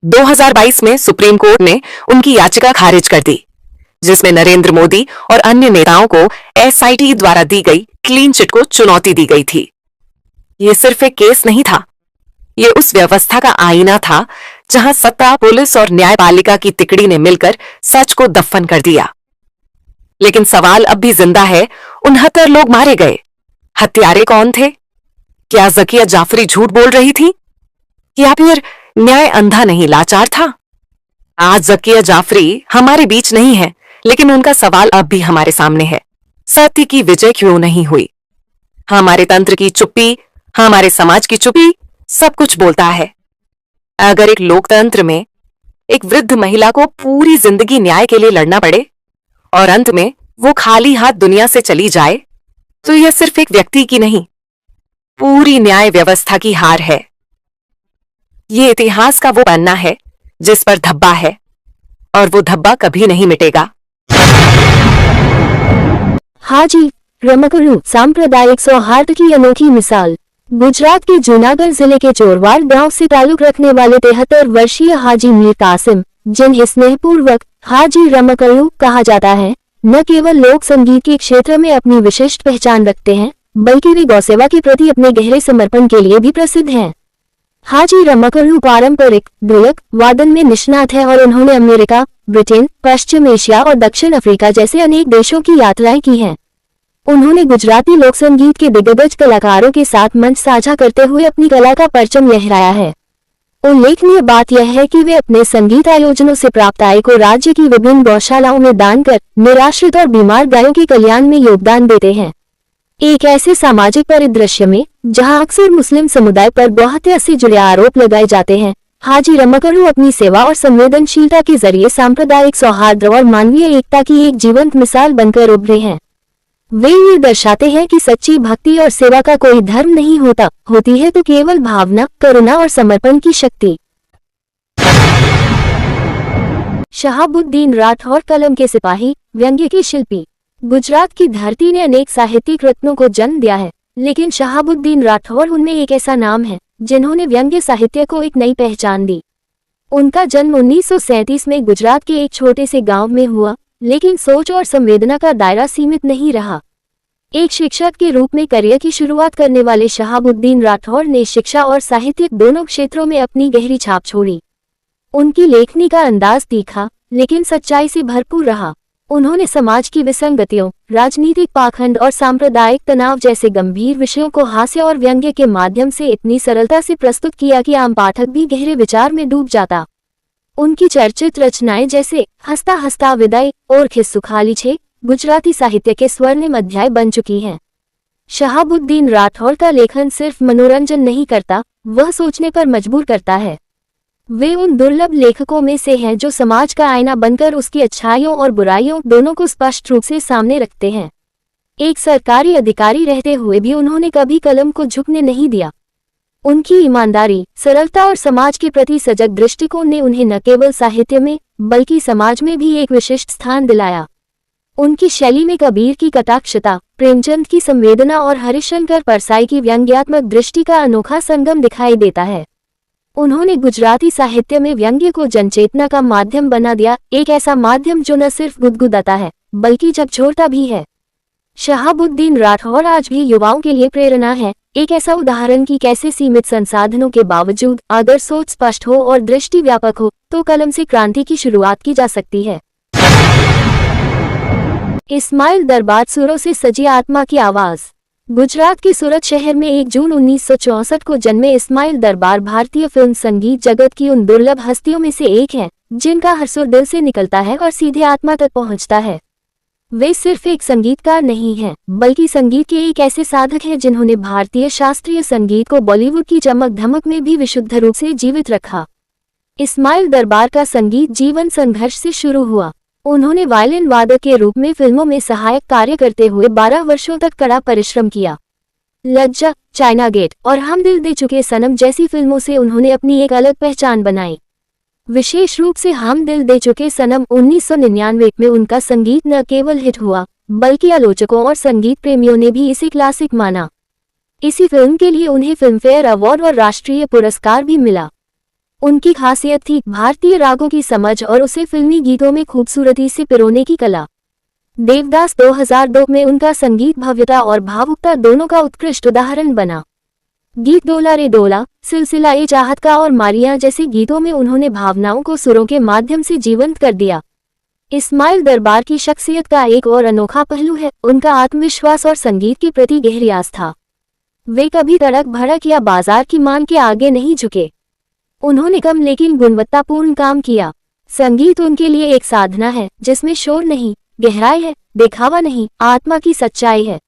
S4: 2022 में सुप्रीम कोर्ट ने उनकी याचिका खारिज कर दी, जिसमें नरेंद्र मोदी और अन्य नेताओं को SIT द्वारा दी गई क्लीन चिट को चुनौती दी गई थी। ये सिर्फ एक केस नहीं था, ये उस व्यवस्था का आईना था जहां सत्ता, पुलिस और न्यायपालिका की तिकड़ी ने मिलकर सच को दफन कर दिया। लेकिन सवाल अब भी जिंदा है, 69 लोग मारे गए। हत्यारे कौन थे? क्या ज़किया जाफरी झूठ बोल रही थी, या फिर न्याय अंधा नहीं लाचार था? आज ज़किया जाफरी हमारे बीच नहीं है, लेकिन उनका सवाल अब भी हमारे सामने है। सत्य की विजय क्यों नहीं हुई? हमारे तंत्र की चुप्पी, हमारे समाज की चुप्पी सब कुछ बोलता है। अगर एक लोकतंत्र में एक वृद्ध महिला को पूरी जिंदगी न्याय के लिए लड़ना पड़े और अंत में वो खाली हाथ दुनिया से चली जाए, तो यह सिर्फ एक व्यक्ति की नहीं, पूरी न्याय व्यवस्था की हार है। ये इतिहास का वो पन्ना है जिस पर धब्बा है, और वो धब्बा कभी नहीं मिटेगा।
S3: हाजी रमकरू सांप्रदायिक सौहार्द की अनोखी मिसाल। गुजरात के जूनागढ़ जिले के चोरवाड़ गांव से ताल्लुक रखने वाले 73 वर्षीय हाजी मीर कासिम, जिन्हें स्नेहपूर्वक हाजी रमकरू कहा जाता है, न केवल लोक संगीत के क्षेत्र में अपनी विशिष्ट पहचान रखते हैं, बल्कि वे गौसेवा के प्रति अपने गहरे समर्पण के लिए भी प्रसिद्ध हैं। हाजी रमकरू पारंपरिक ढोलक वादन में निष्णात है और उन्होंने अमेरिका, ब्रिटेन, पश्चिम एशिया और दक्षिण अफ्रीका जैसे अनेक देशों की यात्राएं की हैं। उन्होंने गुजराती लोक संगीत के दिग्गज कलाकारों के साथ मंच साझा करते हुए अपनी कला का परचम लहराया है। उल्लेखनीय बात यह है कि वे अपने संगीत आयोजनों से प्राप्त आय को राज्य की विभिन्न गौशालाओं में दान कर निराश्रित और बीमार गायों के कल्याण में योगदान देते हैं। एक ऐसे सामाजिक परिदृश्य में जहां अक्सर मुस्लिम समुदाय पर बहुहत्या से जुड़े आरोप लगाए जाते हैं, हाजी रमकरू अपनी सेवा और संवेदनशीलता के जरिए सांप्रदायिक सौहार्द और मानवीय एकता की एक जीवंत मिसाल बनकर उभरे हैं। वे ये दर्शाते हैं कि सच्ची भक्ति और सेवा का कोई धर्म नहीं होता, होती है तो केवल भावना, करुणा और समर्पण की शक्ति। शहाबुद्दीन राठौर कलम के सिपाही, व्यंग्य के शिल्पी। गुजरात की धरती ने अनेक साहित्यिक रत्नों को जन्म दिया है, लेकिन शहाबुद्दीन राठौर उनमें एक ऐसा नाम है जिन्होंने व्यंग्य साहित्य को एक नई पहचान दी। उनका जन्म 1937 में गुजरात के एक छोटे से गांव में हुआ, लेकिन सोच और संवेदना का दायरा सीमित नहीं रहा। एक शिक्षक के रूप में करियर की शुरुआत करने वाले शहाबुद्दीन राठौर ने शिक्षा और साहित्यिक दोनों क्षेत्रों में अपनी गहरी छाप छोड़ी। उनकी लेखनी का अंदाज तीखा लेकिन सच्चाई से भरपूर रहा। उन्होंने समाज की विसंगतियों, राजनीतिक पाखंड और सांप्रदायिक तनाव जैसे गंभीर विषयों को हास्य और व्यंग्य के माध्यम से इतनी सरलता से प्रस्तुत किया कि आम पाठक भी गहरे विचार में डूब जाता। उनकी चर्चित रचनाएं जैसे हस्ता हस्ता विदाई और खिस्सू खाली छे गुजराती साहित्य के स्वर्णिम अध्याय बन चुकी हैं। शहाबुद्दीन राठौर का लेखन सिर्फ मनोरंजन नहीं करता, वह सोचने पर मजबूर करता है। वे उन दुर्लभ लेखकों में से हैं जो समाज का आईना बनकर उसकी अच्छाइयों और बुराइयों दोनों को स्पष्ट रूप से सामने रखते हैं। एक सरकारी अधिकारी रहते हुए भी उन्होंने कभी कलम को झुकने नहीं दिया। उनकी ईमानदारी, सरलता और समाज के प्रति सजग दृष्टिकोण ने उन्हें न केवल साहित्य में बल्कि समाज में भी एक विशिष्ट स्थान दिलाया। उनकी शैली में कबीर की कटाक्षता, प्रेमचंद की संवेदना और हरिशंकर परसाई की व्यंग्यात्मक दृष्टि का अनोखा संगम दिखाई देता है। उन्होंने गुजराती साहित्य में व्यंग्य को जनचेतना का माध्यम बना दिया, एक ऐसा माध्यम जो न सिर्फ गुदगुदाता है बल्कि झकझोरता भी है। शहाबुद्दीन राठौर आज भी युवाओं के लिए प्रेरणा है, एक ऐसा उदाहरण कि कैसे सीमित संसाधनों के बावजूद अगर सोच स्पष्ट हो और दृष्टि व्यापक हो तो कलम से क्रांति की शुरुआत की जा सकती है। इस्माइल दरबार सुरों से सजी आत्मा की आवाज। गुजरात के सूरत शहर में 1 जून 1964 को जन्मे इस्माइल दरबार भारतीय फिल्म संगीत जगत की उन दुर्लभ हस्तियों में से एक हैं, जिनका हर सुर दिल से निकलता है और सीधे आत्मा तक पहुंचता है। वे सिर्फ एक संगीतकार नहीं हैं, बल्कि संगीत के एक ऐसे साधक हैं जिन्होंने भारतीय शास्त्रीय संगीत को बॉलीवुड की चमक धमक में भी विशुद्ध रूप से जीवित रखा। इस्माइल दरबार का संगीत जीवन संघर्ष से शुरू हुआ। उन्होंने वायलिन वादक के रूप में फिल्मों में सहायक कार्य करते हुए 12 वर्षों तक कड़ा परिश्रम किया। लज्जा, चाइना गेट और हम दिल दे चुके सनम जैसी फिल्मों से उन्होंने अपनी एक अलग पहचान बनाई। विशेष रूप से हम दिल दे चुके सनम 1999 में उनका संगीत न केवल हिट हुआ बल्कि आलोचकों और संगीत प्रेमियों ने भी इसे क्लासिक माना। इसी फिल्म के लिए उन्हें फिल्मफेयर अवार्ड और राष्ट्रीय पुरस्कार भी मिला। उनकी खासियत थी भारतीय रागों की समझ और उसे फिल्मी गीतों में खूबसूरती से पिरोने की कला। देवदास 2002 में उनका संगीत भव्यता और भावुकता दोनों का उत्कृष्ट उदाहरण बना। गीत डोला रे डोला, सिलसिला ए चाहत का और मारिया जैसे गीतों में उन्होंने भावनाओं को सुरों के माध्यम से जीवंत कर दिया। इस्माइल दरबार की शख्सियत का एक और अनोखा पहलू है उनका आत्मविश्वास और संगीत के प्रति गहरी आस्था। वे कभी तड़क भड़क या बाजार की मांग के आगे नहीं झुके। उन्होंने कम लेकिन गुणवत्तापूर्ण काम किया। संगीत उनके लिए एक साधना है जिसमें शोर नहीं, गहराई है, दिखावा नहीं, आत्मा की सच्चाई है।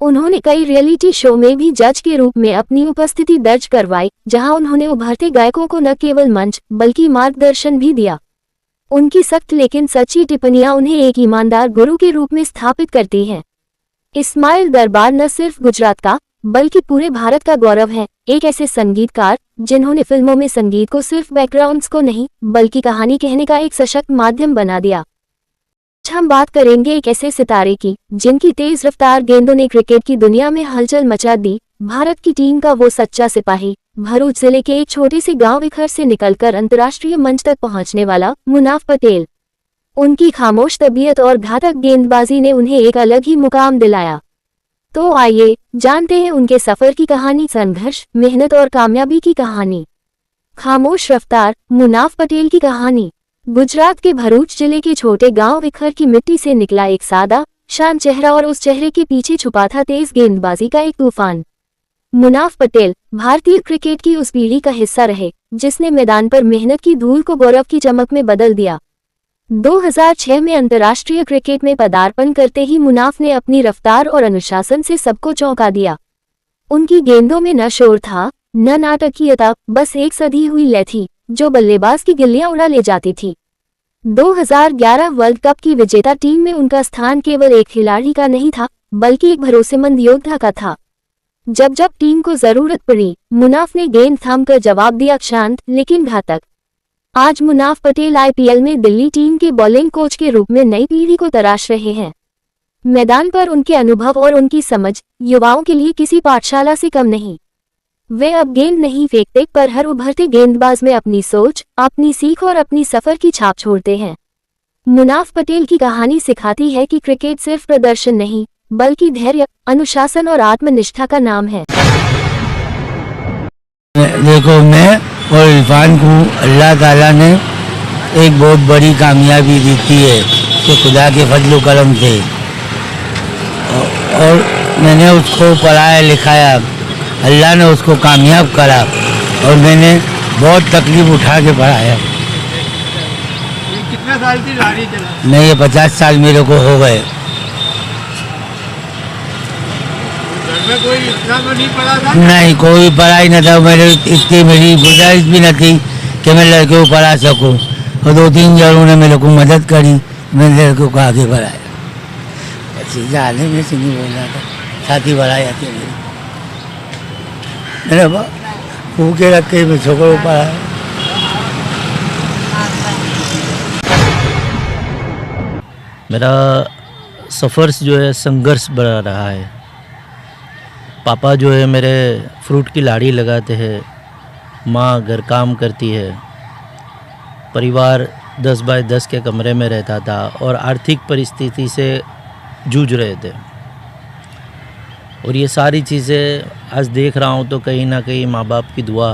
S3: उन्होंने कई रियलिटी शो में भी जज के रूप में अपनी उपस्थिति दर्ज करवाई, जहां उन्होंने उभरते गायकों को न केवल मंच बल्कि मार्गदर्शन भी दिया। उनकी सख्त लेकिन सच्ची टिप्पणियां उन्हें एक ईमानदार गुरु के रूप में स्थापित करती हैं। इस्माइल दरबार न सिर्फ गुजरात का बल्कि पूरे भारत का गौरव है, एक ऐसे संगीतकार जिन्होंने फिल्मों में संगीत को सिर्फ बैकग्राउंड्स को नहीं बल्कि कहानी कहने का एक सशक्त माध्यम बना दिया। आज हम बात करेंगे एक ऐसे सितारे की जिनकी तेज रफ्तार गेंदों ने क्रिकेट की दुनिया में हलचल मचा दी। भारत की टीम का वो सच्चा सिपाही, भरूच जिले के एक छोटे से गांव विखर से निकलकर अंतर्राष्ट्रीय मंच तक पहुंचने वाला मुनाफ पटेल। उनकी खामोश तबीयत और घातक गेंदबाजी ने उन्हें एक अलग ही मुकाम दिलाया। तो आइए जानते हैं उनके सफर की कहानी, संघर्ष, मेहनत और कामयाबी की कहानी। खामोश रफ्तार, मुनाफ पटेल की कहानी। गुजरात के भरूच जिले के छोटे गांव विखर की मिट्टी से निकला एक सादा शांत चेहरा और उस चेहरे के पीछे छुपा था तेज गेंदबाजी का एक तूफान। मुनाफ पटेल भारतीय क्रिकेट की उस पीढ़ी का हिस्सा रहे जिसने मैदान पर मेहनत की धूल को गौरव की चमक में बदल दिया। 2006 में अंतर्राष्ट्रीय क्रिकेट में पदार्पण करते ही मुनाफ ने अपनी रफ्तार और अनुशासन से सबको चौंका दिया। उनकी गेंदों में न शोर था, न नाटकीयता, बस एक सधी हुई लय थी जो बल्लेबाज की गिल्लियां उड़ा ले जाती थी। 2011 वर्ल्ड कप की विजेता टीम में उनका स्थान केवल एक खिलाड़ी का नहीं था बल्कि एक भरोसेमंद योद्धा का था। जब जब टीम को जरूरत पड़ी, मुनाफ ने गेंद थामकर जवाब दिया, शांत लेकिन घातक। आज मुनाफ पटेल आईपीएल में दिल्ली टीम के बॉलिंग कोच के रूप में नई पीढ़ी को तराश रहे हैं। मैदान पर उनके अनुभव और उनकी समझ युवाओं के लिए किसी पाठशाला से कम नहीं। वे अब गेंद नहीं फेंकते पर हर उभरते गेंदबाज में अपनी सोच, अपनी सीख और अपनी सफर की छाप छोड़ते हैं। मुनाफ पटेल की कहानी सिखाती है कि क्रिकेट सिर्फ प्रदर्शन नहीं बल्कि धैर्य, अनुशासन और आत्मनिष्ठा का नाम है।
S2: देखो, मैं और इरफान को अल्लाह ताला ने एक बहुत बड़ी कामयाबी दी है कि खुदा के फजल करम से, और मैंने उसको पढ़ाया लिखाया, अल्लाह ने उसको कामयाब करा और मैंने बहुत तकलीफ उठा के पढ़ाया।
S5: कितने साल की लारी चला?
S2: मैं ये 50 साल मेरे को हो गए।
S5: घर में कोई इतना तो नहीं पड़ा था?
S2: नहीं, कोई पढ़ाई न था। मेरे इतनी मेरी गुजारिश भी न थी कि मैं लड़के को पढ़ा सकूं, और 2-3 जनों ने मेरे को मदद करी, मैंने लड़के को आगे बढ़ाया। सीधा आने में से नहीं बोल रहा था, छाती बढ़ाई जाती है मेरे भूखे रख के मैं छोकरों पढ़ाया।
S6: मेरा सफ़र जो है संघर्ष बढ़ा रहा है। पापा जो है मेरे फ्रूट की लाड़ी लगाते हैं, माँ घर काम करती है, परिवार 10 बाय 10 के कमरे में रहता था और आर्थिक परिस्थिति से जूझ रहे थे। और ये सारी चीज़ें आज देख रहा हूँ तो कहीं ना कहीं माँ बाप की दुआ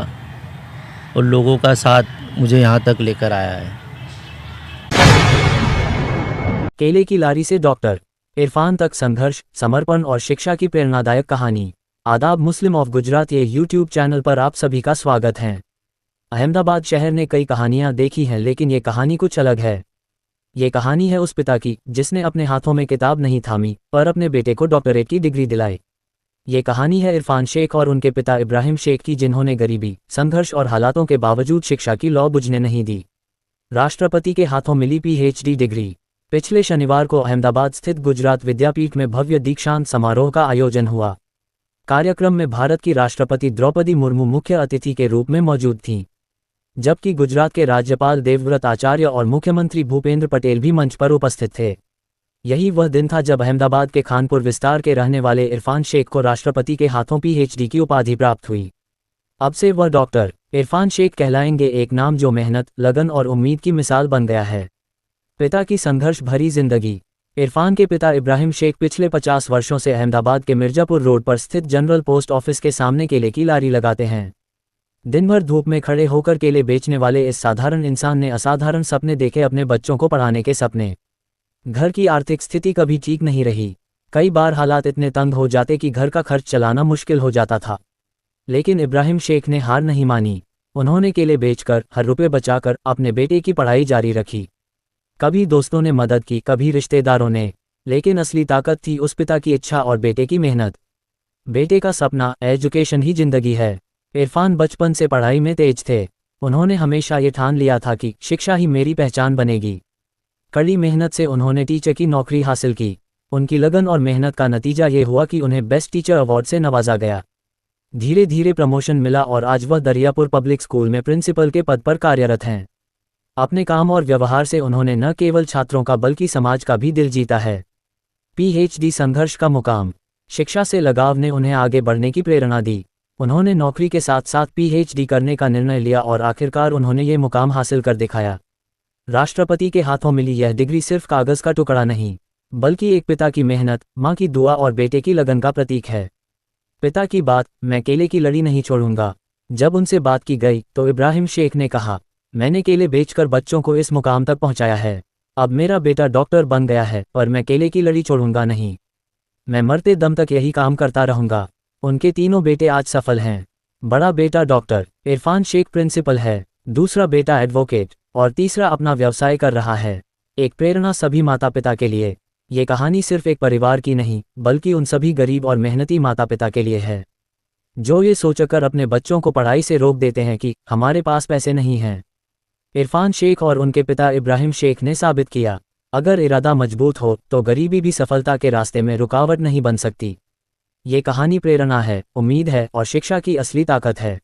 S6: और लोगों का साथ मुझे यहाँ तक लेकर आया है।
S1: केले की लारी से डॉक्टर इरफान तक संघर्ष, समर्पण और शिक्षा की प्रेरणादायक कहानी। आदाब, मुस्लिम ऑफ गुजरात ये यूट्यूब चैनल पर आप सभी का स्वागत है। अहमदाबाद शहर ने कई कहानियां देखी हैं, लेकिन ये कहानी कुछ अलग है। ये कहानी है उस पिता की जिसने अपने हाथों में किताब नहीं थामी पर अपने बेटे को डॉक्टरेट की डिग्री दिलाई। ये कहानी है इरफान शेख और उनके पिता इब्राहिम शेख की, जिन्होंने गरीबी, संघर्ष और हालातों के बावजूद शिक्षा की लौ बुझने नहीं दी। राष्ट्रपति के हाथों मिली PhD डिग्री। पिछले शनिवार को अहमदाबाद स्थित गुजरात विद्यापीठ में भव्य दीक्षांत समारोह का आयोजन हुआ। कार्यक्रम में भारत की राष्ट्रपति द्रौपदी मुर्मू मुख्य अतिथि के रूप में मौजूद थीं, जबकि गुजरात के राज्यपाल देवव्रत आचार्य और मुख्यमंत्री भूपेंद्र पटेल भी मंच पर उपस्थित थे। यही वह दिन था जब अहमदाबाद के खानपुर विस्तार के रहने वाले इरफान शेख को राष्ट्रपति के हाथों PhD की उपाधि प्राप्त हुई। अब से वह डॉक्टर इरफान शेख कहलाएंगे, एक नाम जो मेहनत, लगन और उम्मीद की मिसाल बन गया है। पिता की संघर्ष भरी जिंदगी। इरफान के पिता इब्राहिम शेख पिछले 50 वर्षों से अहमदाबाद के मिर्जापुर रोड पर स्थित जनरल पोस्ट ऑफिस के सामने केले की लारी लगाते हैं। दिन भर धूप में खड़े होकर केले बेचने वाले इस साधारण इंसान ने असाधारण सपने देखे, अपने बच्चों को पढ़ाने के सपने। घर की आर्थिक स्थिति कभी ठीक नहीं रही। कई बार हालात इतने तंग हो जाते कि घर का खर्च चलाना मुश्किल हो जाता था, लेकिन इब्राहिम शेख ने हार नहीं मानी। उन्होंने केले बेचकर, हर रुपये बचाकर अपने बेटे की पढ़ाई जारी रखी। कभी दोस्तों ने मदद की, कभी रिश्तेदारों ने, लेकिन असली ताकत थी उस पिता की इच्छा और बेटे की मेहनत। बेटे का सपना, एजुकेशन ही जिंदगी है। इरफान बचपन से पढ़ाई में तेज थे। उन्होंने हमेशा ये ठान लिया था कि शिक्षा ही मेरी पहचान बनेगी। कड़ी मेहनत से उन्होंने टीचर की नौकरी हासिल की। उनकी लगन और मेहनत का नतीजा ये हुआ कि उन्हें बेस्ट टीचर अवार्ड से नवाजा गया। धीरे धीरे प्रमोशन मिला और आज वह दरियापुर पब्लिक स्कूल में प्रिंसिपल के पद पर कार्यरत हैं। अपने काम और व्यवहार से उन्होंने न केवल छात्रों का बल्कि समाज का भी दिल जीता है। PhD संघर्ष का मुकाम। शिक्षा से लगाव ने उन्हें आगे बढ़ने की प्रेरणा दी। उन्होंने नौकरी के साथ साथ PhD करने का निर्णय लिया और आखिरकार उन्होंने ये मुकाम हासिल कर दिखाया। राष्ट्रपति के हाथों मिली यह डिग्री सिर्फ कागज का टुकड़ा नहीं, बल्कि एक पिता की मेहनत, माँ की दुआ और बेटे की लगन का प्रतीक है। पिता की बात, मैं केले की लड़ी नहीं छोड़ूंगा। जब उनसे बात की गई तो इब्राहिम शेख ने कहा, मैंने केले बेचकर बच्चों को इस मुकाम तक पहुंचाया है। अब मेरा बेटा डॉक्टर बन गया है, पर मैं केले की लड़ी छोड़ूंगा नहीं। मैं मरते दम तक यही काम करता रहूंगा। उनके तीनों बेटे आज सफल हैं। बड़ा बेटा डॉक्टर इरफान शेख प्रिंसिपल है, दूसरा बेटा एडवोकेट और तीसरा अपना व्यवसाय कर रहा है। एक प्रेरणा सभी माता पिता के लिए। ये कहानी सिर्फ एक परिवार की नहीं, बल्कि उन सभी गरीब और मेहनती माता पिता के लिए है, जो ये सोचकर अपने बच्चों को पढ़ाई से रोक देते हैं कि हमारे पास पैसे नहीं हैं। इरफान शेख और उनके पिता इब्राहिम शेख ने साबित किया, अगर इरादा मजबूत हो तो गरीबी भी सफलता के रास्ते में रुकावट नहीं बन सकती। ये कहानी प्रेरणा है, उम्मीद है और शिक्षा की असली ताकत है।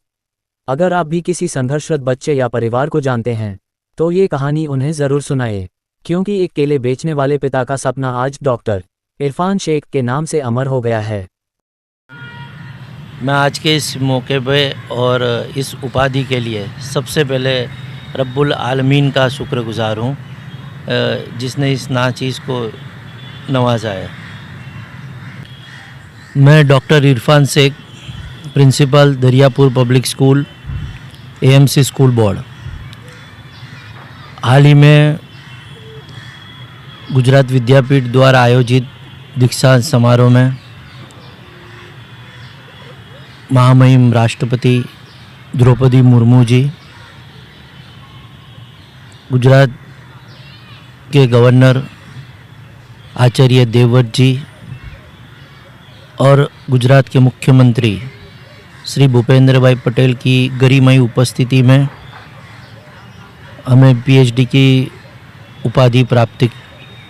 S1: अगर आप भी किसी संघर्षरत बच्चे या परिवार को जानते हैं तो ये कहानी उन्हें ज़रूर सुनाए, क्योंकि एक केले बेचने वाले पिता का सपना आज डॉक्टर इरफान शेख के नाम से अमर हो गया है।
S6: मैं आज के इस मौके पे और इस उपाधि के लिए सबसे पहले रब्बुल आलमीन का शुक्रगुजार हूँ, जिसने इस नाचीज़ को नवाजा है। मैं doctor Irfan Shaikh, principal Dariyapur public school, AMC school board. हाल ही में गुजरात विद्यापीठ द्वारा आयोजित दीक्षांत समारोह में महामहिम राष्ट्रपति द्रौपदी मुर्मू जी, गुजरात के गवर्नर आचार्य देवव्रत जी और गुजरात के मुख्यमंत्री श्री भूपेंद्र भाई पटेल की गरिमामयी उपस्थिति में हमें पीएचडी की उपाधि प्राप्त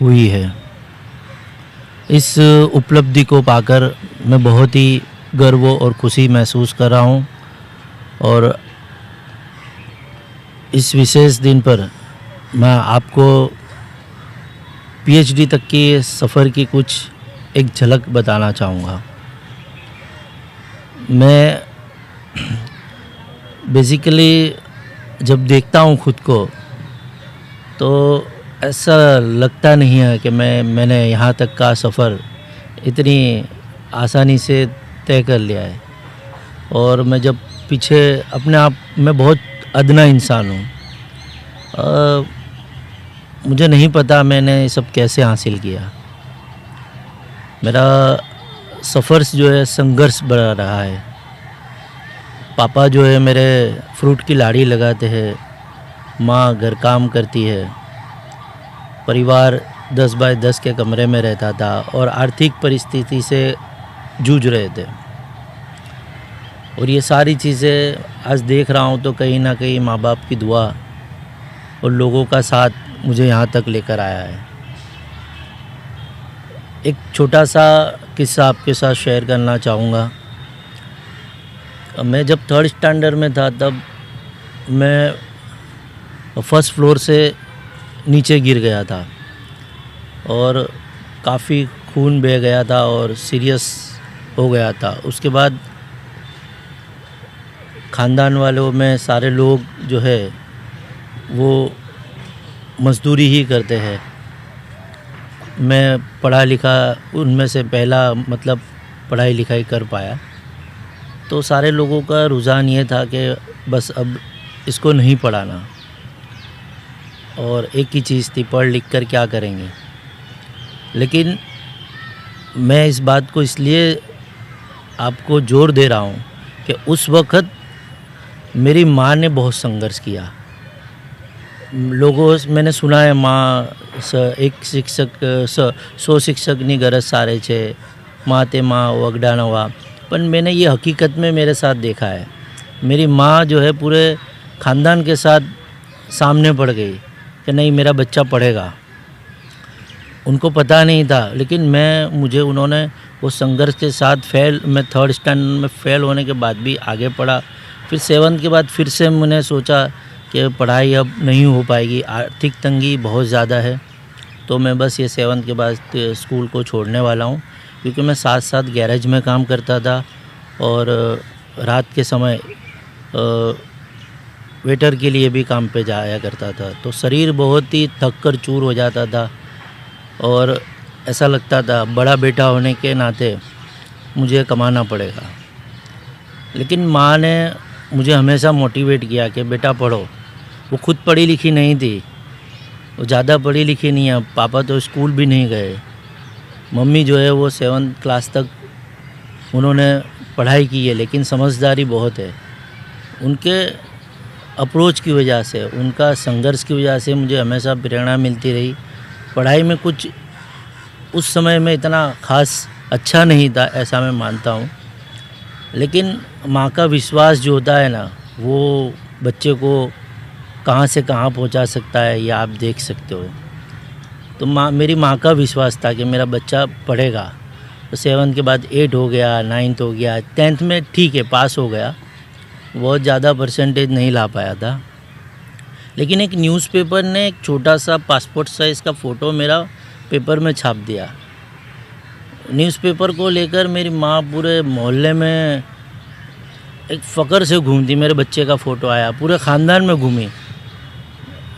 S6: हुई है। इस उपलब्धि को पाकर मैं बहुत ही गर्व और खुशी महसूस कर रहा हूँ और इस विशेष दिन पर मैं आपको पीएचडी तक के सफ़र की कुछ एक झलक बताना चाहूँगा। मैं बेसिकली जब देखता हूँ खुद को तो ऐसा लगता नहीं है कि मैंने यहाँ तक का सफ़र इतनी आसानी से तय कर लिया है। और मैं जब पीछे अपने आप मैं बहुत अदना इंसान हूँ। मुझे नहीं पता मैंने ये सब कैसे हासिल किया। मेरा सफ़र जो है संघर्ष भरा रहा है। पापा जो है मेरे फ्रूट की लाड़ी लगाते हैं, माँ घर काम करती है, परिवार 10 बाय 10 के कमरे में रहता था और आर्थिक परिस्थिति से जूझ रहे थे। और ये सारी चीज़ें आज देख रहा हूँ तो कहीं ना कहीं माँ बाप की दुआ और लोगों का साथ मुझे यहाँ तक लेकर आया है। एक छोटा सा किस्सा आपके साथ शेयर करना चाहूँगा। मैं जब 3rd स्टैंडर्ड में था तब मैं 1st फ्लोर से नीचे गिर गया था और काफ़ी खून बह गया था और सीरियस हो गया था। उसके बाद ख़ानदान वालों में सारे लोग जो है वो मज़दूरी ही करते हैं। मैं पढ़ा लिखा उनमें से पहला मतलब पढ़ाई लिखाई कर पाया। तो सारे लोगों का रुझान ये था कि बस अब इसको नहीं पढ़ाना और एक ही चीज़ थी, पढ़ लिख कर क्या करेंगे। लेकिन मैं इस बात को इसलिए आपको जोर दे रहा हूँ कि उस वक़्त मेरी माँ ने बहुत संघर्ष किया। मैंने सुना है माँ एक शिक्षक 100 शिक्षकनी गरज सारे छे, माँ ते माँ वगड़ा नवा। पर मैंने ये हकीकत में मेरे साथ देखा है। मेरी माँ जो है पूरे ख़ानदान के साथ सामने पड़ गई कि नहीं मेरा बच्चा पढ़ेगा। उनको पता नहीं था, लेकिन मुझे उन्होंने वो संघर्ष के साथ मैं 3rd स्टैंडर्ड में फ़ेल होने के बाद भी आगे पढ़ा। फिर 7th के बाद फिर से मैंने सोचा कि पढ़ाई अब नहीं हो पाएगी, आर्थिक तंगी बहुत ज़्यादा है। तो मैं बस ये 7th के बाद स्कूल को छोड़ने वाला हूँ, क्योंकि मैं साथ साथ गैरेज में काम करता था और रात के समय वेटर के लिए भी काम पे जाया करता था। तो शरीर बहुत ही थक कर चूर हो जाता था और ऐसा लगता था बड़ा बेटा होने के नाते मुझे कमाना पड़ेगा। लेकिन माँ ने मुझे हमेशा मोटिवेट किया कि बेटा पढ़ो। वो खुद पढ़ी लिखी नहीं थी, वो ज़्यादा पढ़ी लिखी नहीं है। पापा तो स्कूल भी नहीं गए। मम्मी जो है वो 7th क्लास तक उन्होंने पढ़ाई की है, लेकिन समझदारी बहुत है। उनके अप्रोच की वजह से, उनका संघर्ष की वजह से मुझे हमेशा प्रेरणा मिलती रही। पढ़ाई में कुछ उस समय में इतना ख़ास अच्छा नहीं था, ऐसा मैं मानता हूँ। लेकिन माँ का विश्वास जो होता है ना, वो बच्चे को कहाँ से कहाँ पहुँचा सकता है, ये आप देख सकते हो। तो मेरी माँ का विश्वास था कि मेरा बच्चा पढ़ेगा। तो 7th के बाद 8 हो गया, 9th हो गया, 10th में ठीक है पास हो गया, बहुत ज़्यादा परसेंटेज नहीं ला पाया था। लेकिन एक न्यूज़पेपर ने एक छोटा सा पासपोर्ट साइज़ का फ़ोटो मेरा पेपर में छाप दिया। न्यूज़पेपर को लेकर मेरी माँ पूरे मोहल्ले में एक फ़ख्र से घूमती। मेरे बच्चे का फ़ोटो आया, पूरे ख़ानदान में घूमी।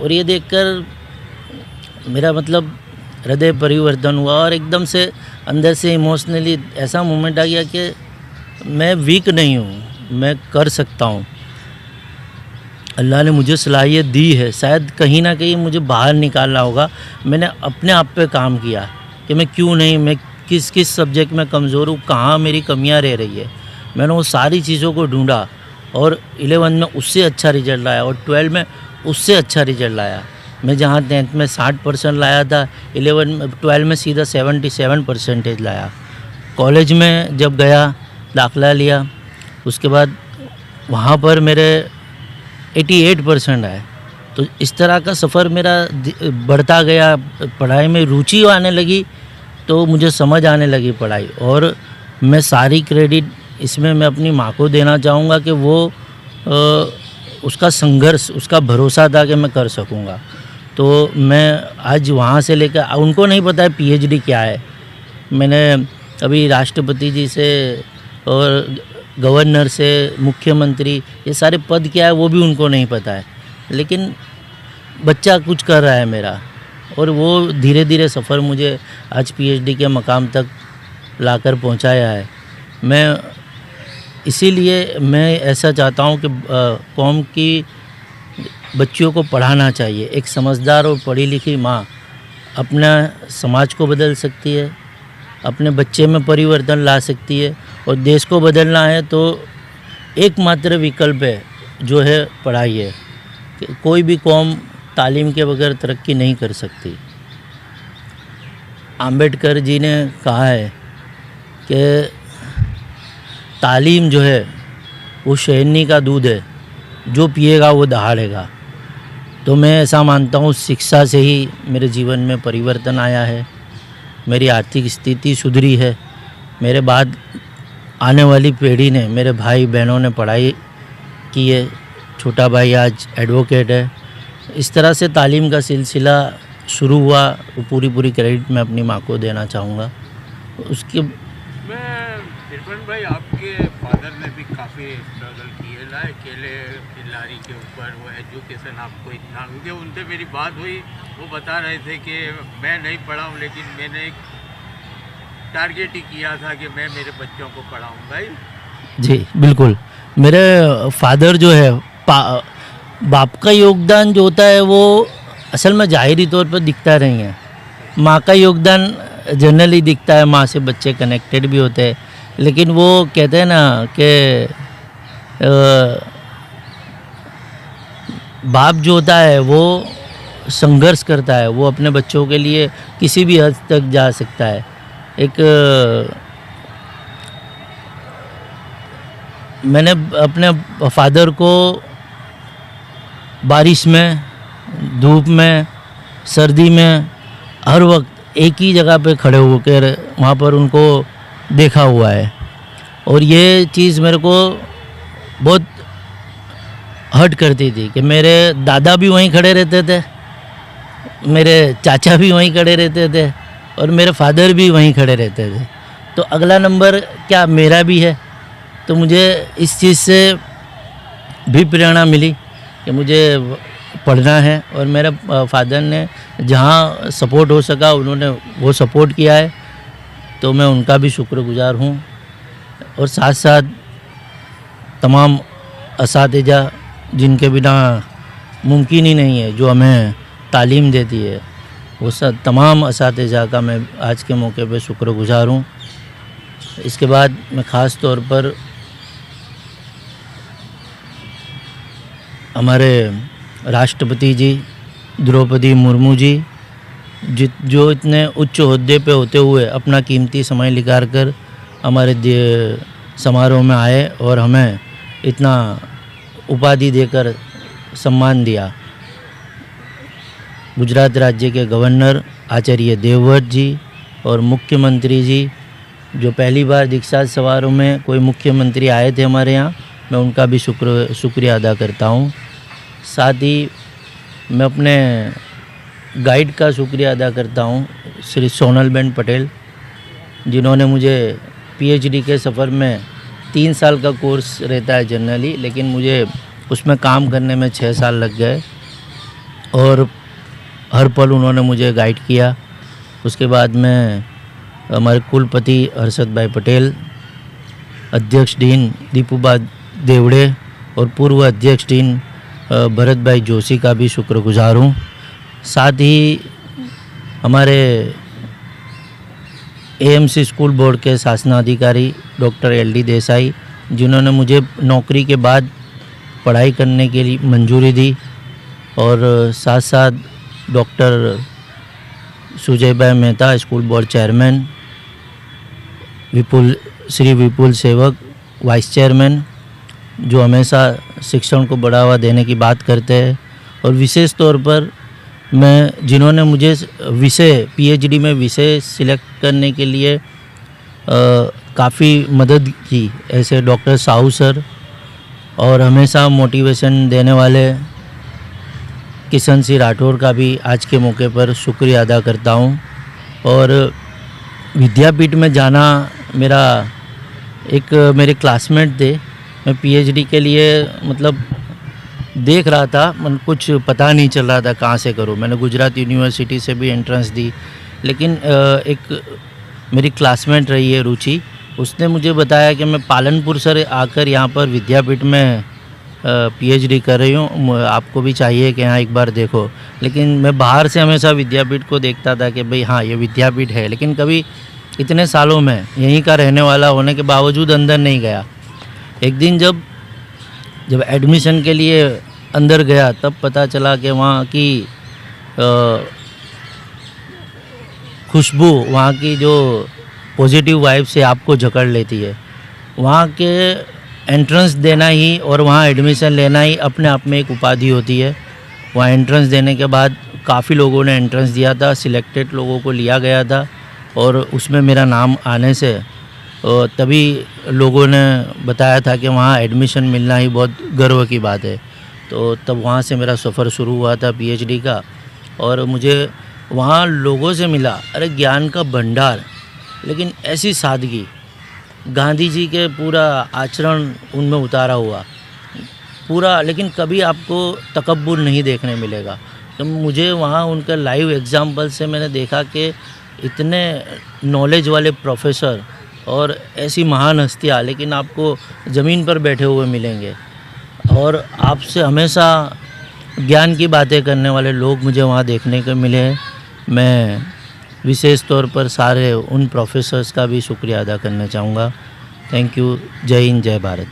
S6: और ये देखकर मेरा मतलब हृदय परिवर्तन हुआ और एकदम से अंदर से इमोशनली ऐसा मोमेंट आ गया कि मैं वीक नहीं हूँ, मैं कर सकता हूँ। अल्लाह ने मुझे सलाहियत दी है। शायद कहीं ना कहीं मुझे बाहर निकालना होगा। मैंने अपने आप पे काम किया कि मैं क्यों नहीं, मैं किस किस सब्जेक्ट में कमज़ोर हूँ, कहाँ मेरी कमियाँ रह रही है। मैंने वो सारी चीज़ों को ढूंढा और 11 में उससे अच्छा रिजल्ट लाया और 12 में उससे अच्छा रिजल्ट लाया। मैं जहाँ 10th में 60% लाया था, 12 में सीधा 77% लाया। कॉलेज में जब गया, दाखला लिया, उसके बाद वहाँ पर मेरे 88% आए। तो इस तरह का सफ़र मेरा बढ़ता गया, पढ़ाई में रुचि आने लगी, तो मुझे समझ आने लगी पढ़ाई। और मैं सारी क्रेडिट इसमें मैं अपनी माँ को देना चाहूँगा कि वो उसका संघर्ष, उसका भरोसा था कि मैं कर सकूँगा। तो मैं आज वहाँ से लेकर, उनको नहीं पता है PhD क्या है। मैंने अभी राष्ट्रपति जी से और गवर्नर से, मुख्यमंत्री, ये सारे पद क्या है वो भी उनको नहीं पता है, लेकिन बच्चा कुछ कर रहा है मेरा, और वो धीरे धीरे सफ़र मुझे आज PhD के मकाम तक लाकर पहुंचाया है। मैं इसीलिए मैं ऐसा चाहता हूं कि कौम की बच्चियों को पढ़ाना चाहिए। एक समझदार और पढ़ी लिखी माँ अपना समाज को बदल सकती है, अपने बच्चे में परिवर्तन ला सकती है, और देश को बदलना है तो एकमात्र विकल्प है जो है पढ़ाई है। कोई भी कौम तालीम के बगैर तरक्की नहीं कर सकती। आम्बेडकर जी ने कहा है कि तालीम जो है वो शहरनी का दूध है, जो पिएगा वो दहाड़ेगा। तो मैं ऐसा मानता हूँ शिक्षा से ही मेरे जीवन में परिवर्तन आया है, मेरी आर्थिक स्थिति सुधरी है, मेरे बाद आने वाली पीढ़ी ने, मेरे भाई बहनों ने पढ़ाई की है, छोटा भाई आज एडवोकेट है। इस तरह से तालीम का सिलसिला शुरू हुआ, वो पूरी क्रेडिट मैं अपनी माँ को देना चाहूँगा। उसके
S5: मैं तिरपन भाई, आपके फादर ने भी काफ़ी स्ट्रगल किए ना, अकेले लारी के ऊपर, वो एजुकेशन आपको इतना, क्योंकि उनसे मेरी बात हुई, वो बता रहे थे कि मैं नहीं पढ़ा हूँ, लेकिन मैंने एक टारगेट ही किया था कि मैं मेरे बच्चों को पढ़ाऊँगा ही।
S6: जी बिल्कुल। मेरे फादर जो है, बाप का योगदान जो होता है वो असल में ज़ाहिरी तौर पर दिखता नहीं है, माँ का योगदान जनरली दिखता है, माँ से बच्चे कनेक्टेड भी होते हैं। लेकिन वो कहते हैं ना कि बाप जो होता है वो संघर्ष करता है, वो अपने बच्चों के लिए किसी भी हद तक जा सकता है। एक मैंने अपने फादर को बारिश में, धूप में, सर्दी में, हर वक्त एक ही जगह पे खड़े होकर वहाँ पर उनको देखा हुआ है, और ये चीज़ मेरे को बहुत हर्ट करती थी कि मेरे दादा भी वहीं खड़े रहते थे, मेरे चाचा भी वहीं खड़े रहते थे, और मेरे फादर भी वहीं खड़े रहते थे। तो अगला नंबर क्या मेरा भी है। तो मुझे इस चीज़ से भी प्रेरणा मिली कि मुझे पढ़ना है, और मेरे फादर ने जहाँ सपोर्ट हो सका उन्होंने वो सपोर्ट किया है, तो मैं उनका भी शुक्रगुजार हूँ। और साथ साथ तमाम असातिज़ा जिनके बिना मुमकिन ही नहीं है, जो हमें तालीम देती है, वो सब तमाम असातिज़ा का मैं आज के मौके पे शुक्रगुजार हूँ। इसके बाद मैं ख़ास तौर पर हमारे राष्ट्रपति जी द्रौपदी मुर्मू जी, जो इतने उच्च ओहदे पे होते हुए अपना कीमती समय निकाल कर हमारे समारोह में आए और हमें इतना उपाधि देकर सम्मान दिया। गुजरात राज्य के गवर्नर आचार्य देवव्रत जी और मुख्यमंत्री जी, जो पहली बार दीक्षांत समारोह में कोई मुख्यमंत्री आए थे हमारे यहाँ, मैं उनका भी शुक्रिया अदा करता हूँ। साथ ही मैं अपने गाइड का शुक्रिया अदा करता हूँ, श्री सोनलबेन पटेल, जिन्होंने मुझे PhD के सफ़र में 3 साल का कोर्स रहता है जनरली, लेकिन मुझे उसमें काम करने में 6 साल लग गए, और हर पल उन्होंने मुझे गाइड किया। उसके बाद में हमारे कुलपति हर्षद भाई पटेल, अध्यक्ष डीन दीपूबा देवड़े और पूर्व अध्यक्ष डीन भरत भाई जोशी का भी शुक्रगुजार हूँ। साथ ही हमारे AMC स्कूल बोर्ड के शासनाधिकारी डॉक्टर LD देसाई, जिन्होंने मुझे नौकरी के बाद पढ़ाई करने के लिए मंजूरी दी, और साथ साथ doctor Sujay bhai Mehta school board chairman, Shri Vipul Sevak vice chairman, जो हमेशा शिक्षण को बढ़ावा देने की बात करते हैं, और विशेष तौर पर मैं जिन्होंने मुझे विषय पीएचडी में विषय सिलेक्ट करने के लिए काफ़ी मदद की, ऐसे डॉक्टर साहू सर, और हमेशा मोटिवेशन देने वाले किशन सिंह राठौर का भी आज के मौके पर शुक्रिया अदा करता हूँ। और विद्यापीठ में जाना मेरे क्लासमेट थे, मैं पीएचडी के लिए मतलब देख रहा था, मन कुछ पता नहीं चल रहा था कहाँ से करूँ। मैंने गुजरात यूनिवर्सिटी से भी एंट्रेंस दी, लेकिन एक मेरी क्लासमेट रही है रुचि, उसने मुझे बताया कि मैं पालनपुर से आकर यहाँ पर विद्यापीठ में पीएचडी कर रही हूँ, आपको भी चाहिए कि यहाँ एक बार देखो। लेकिन मैं बाहर से हमेशा विद्यापीठ को देखता था कि भाई हाँ ये विद्यापीठ है, लेकिन कभी इतने सालों में यहीं का रहने वाला होने के बावजूद अंदर नहीं गया। एक दिन जब एडमिशन के लिए अंदर गया तब पता चला कि वहाँ की खुशबू, वहाँ की जो पॉजिटिव वाइब से आपको जकड़ लेती है। वहाँ के एंट्रेंस देना ही और वहाँ एडमिशन लेना ही अपने आप में एक उपाधि होती है। वहाँ एंट्रेंस देने के बाद काफ़ी लोगों ने एंट्रेंस दिया था, सिलेक्टेड लोगों को लिया गया था, और उसमें मेरा नाम आने से तभी लोगों ने बताया था कि वहाँ एडमिशन मिलना ही बहुत गर्व की बात है। तो तब वहाँ से मेरा सफ़र शुरू हुआ था पीएचडी का, और मुझे वहाँ लोगों से मिला, अरे ज्ञान का भंडार, लेकिन ऐसी सादगी, गांधी जी के पूरा आचरण उनमें उतारा हुआ पूरा, लेकिन कभी आपको तकब्बुर नहीं देखने मिलेगा। तो मुझे वहाँ उनका लाइव एग्जाम्पल से मैंने देखा कि इतने नॉलेज वाले प्रोफेसर और ऐसी महान हस्तियाँ, लेकिन आपको ज़मीन पर बैठे हुए मिलेंगे, और आपसे हमेशा ज्ञान की बातें करने वाले लोग मुझे वहाँ देखने को मिले। मैं विशेष तौर पर सारे उन प्रोफेसर्स का भी शुक्रिया अदा करना चाहूँगा। Thank you. जय हिंद, जय भारत।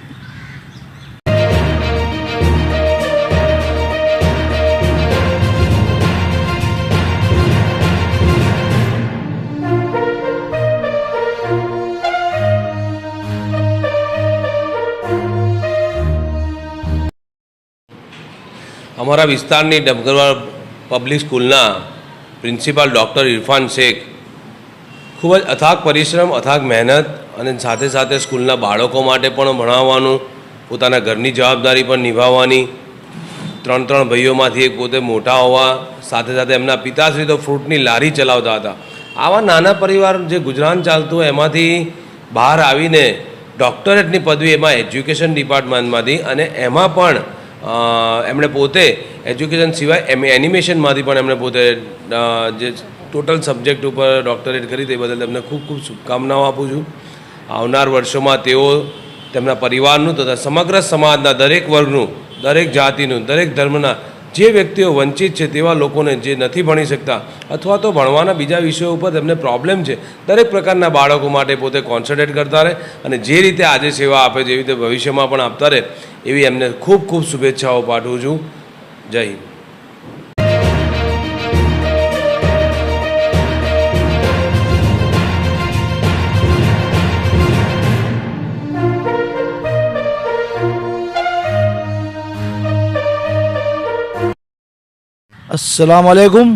S7: અમારા વિસ્તારની ડબગરવાડ પબ્લિક સ્કૂલના પ્રિન્સિપાલ ડૉક્ટર ઇરફાન શેખ ખૂબ જ અથાગ પરિશ્રમ, અથાગ મહેનત અને સાથે સાથે સ્કૂલના બાળકો માટે પણ ભણાવવાનું, પોતાના ઘરની જવાબદારી પણ નિભાવવાની, ત્રણ ભાઈઓમાંથી એક પોતે મોટા હોવા, સાથે સાથે એમના પિતાશ્રી તો ફ્રૂટની લારી ચલાવતા હતા। આવા નાના પરિવાર જે ગુજરાન ચાલતું હોય એમાંથી બહાર આવીને ડૉક્ટરેટની પદવી એમાં એજ્યુકેશન ડિપાર્ટમેન્ટમાંથી, અને એમાં પણ એમણે પોતે એજ્યુકેશન સિવાય એનિમેશનમાંથી પણ એમણે પોતે જે ટોટલ સબ્જેક્ટ ઉપર ડૉક્ટરેટ કરી તે બદલ એમને ખૂબ ખૂબ શુભકામનાઓ આપું છું। આવનાર વર્ષોમાં તેઓ તેમના પરિવારનું તથા સમગ્ર સમાજના દરેક વર્ગનું, દરેક જાતિનું, દરેક ધર્મના જે વ્યક્તિઓ વંચિત છે તેવા લોકોને, જે નથી ભણી શકતા અથવા તો ભણવાના બીજા વિષયો ઉપર તેમને પ્રોબ્લેમ છે, દરેક પ્રકારના બાળકો માટે પોતે કોન્સન્ટ્રેટ કરતા રહે અને જે રીતે આજે સેવા આપે જેવી રીતે ભવિષ્યમાં પણ આપતા રહે એવી એમને ખૂબ ખૂબ શુભેચ્છાઓ પાઠવું છું। જય હિન્દ।
S8: अस्सलाम वालेकुम।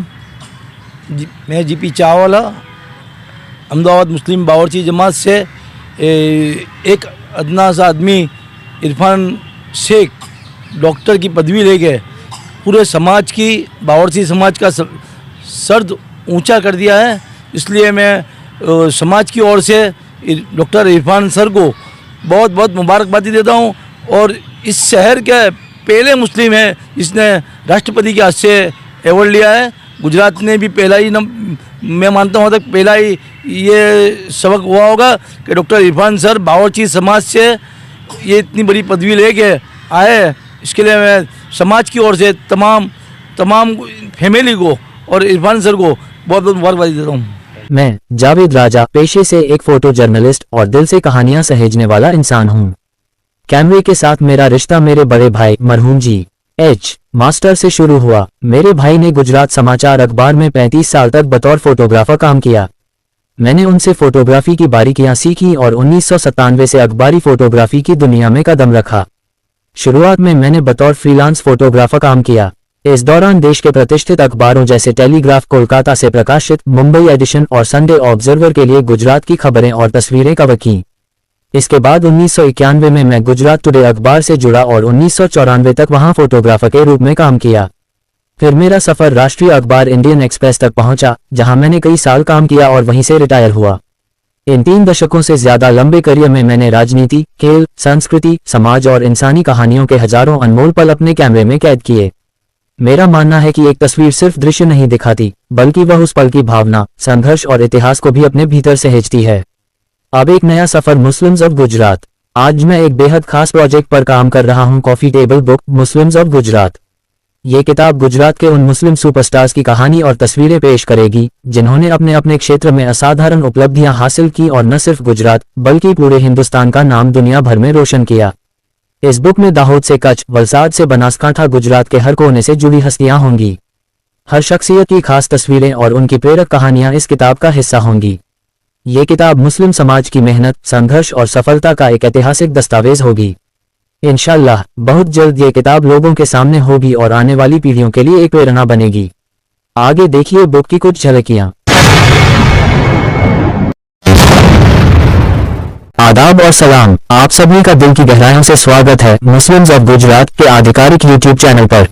S8: मैं जीपी चावला अहमदाबाद मुस्लिम बावर्ची जमात से एक अदना सा आदमी इरफान शेख डॉक्टर की पदवी लेके पूरे समाज की, बावर्ची समाज का सर्द ऊंचा कर दिया है। इसलिए मैं समाज की ओर से डॉक्टर इरफान सर को बहुत बहुत मुबारकबादी देता हूँ। और इस शहर के पहले मुस्लिम हैं जिसने राष्ट्रपति के हाथ से अवार्ड लिया है। गुजरात ने भी पहला ही मैं मानता हूँ तक पहला ही ये सबक हुआ होगा कि डॉक्टर इरफान सर बावर्ची समाज से ये इतनी बड़ी पदवी लेके आए। इसके लिए मैं समाज की ओर से तमाम फैमिली को और इरफान सर को बहुत बहुत मुबारकबादी देता हूँ।
S1: मैं जावेद राजा पेशे से एक फोटो जर्नलिस्ट और दिल से कहानियां सहेजने वाला इंसान हूँ। कैमरे के साथ मेरा रिश्ता मेरे बड़े भाई मरहूम जी मास्टर से शुरू हुआ। मेरे भाई ने गुजरात समाचार अखबार में 35 साल तक बतौर फोटोग्राफर काम किया। मैंने उनसे फोटोग्राफी की बारीकियां सीखी और 1997 से अखबारी फोटोग्राफी की दुनिया में कदम रखा। शुरुआत में मैंने बतौर फ्रीलांस फोटोग्राफर काम किया। इस दौरान देश के प्रतिष्ठित अखबारों जैसे टेलीग्राफ कोलकाता से प्रकाशित, मुंबई एडिशन और संडे ऑब्जर्वर के लिए गुजरात की खबरें और तस्वीरें कवर की। इसके बाद 1991 में मैं गुजरात टुडे अखबार से जुड़ा और 1994 तक वहां फोटोग्राफर के रूप में काम किया। फिर मेरा सफर राष्ट्रीय अखबार इंडियन एक्सप्रेस तक पहुंचा, जहां मैंने कई साल काम किया और वहीं से रिटायर हुआ। इन 3 दशकों से ज्यादा लंबे करियर में मैंने राजनीति, खेल, संस्कृति, समाज और इंसानी कहानियों के हजारों अनमोल पल अपने कैमरे में कैद किए। मेरा मानना है कि एक तस्वीर सिर्फ दृश्य नहीं दिखाती, बल्कि वह उस पल की भावना, संघर्ष और इतिहास को भी अपने भीतर सहेजती है। अब एक नया सफर मुस्लिम्स ऑफ गुजरात। आज मैं एक बेहद खास प्रोजेक्ट पर काम कर रहा हूं, coffee table book Muslims of Gujarat. ये किताब गुजरात के उन मुस्लिम सुपरस्टार्स की कहानी और तस्वीरें पेश करेगी, जिन्होंने अपने अपने क्षेत्र में असाधारण उपलब्धियां हासिल की और न सिर्फ गुजरात बल्कि पूरे हिंदुस्तान का नाम दुनिया भर में रोशन किया। इस बुक में दाहोद से कच्छ, वलसाड से बनासकांठा, गुजरात के हर कोने से जुड़ी हस्तियां होंगी। हर शख्सियत की खास तस्वीरें और उनकी प्रेरक कहानियां इस किताब का हिस्सा होंगी। ये किताब मुस्लिम समाज की मेहनत, संघर्ष और सफलता का एक ऐतिहासिक दस्तावेज होगी। इंशाल्लाह बहुत जल्द ये किताब लोगों के सामने होगी और आने वाली पीढ़ियों के लिए एक प्रेरणा बनेगी। आगे देखिए बुक की कुछ झलकियां। आदाब और सलाम, आप सभी का दिल की गहराइयों से स्वागत है मुस्लिम्स ऑफ गुजरात के आधिकारिक यूट्यूब चैनल पर।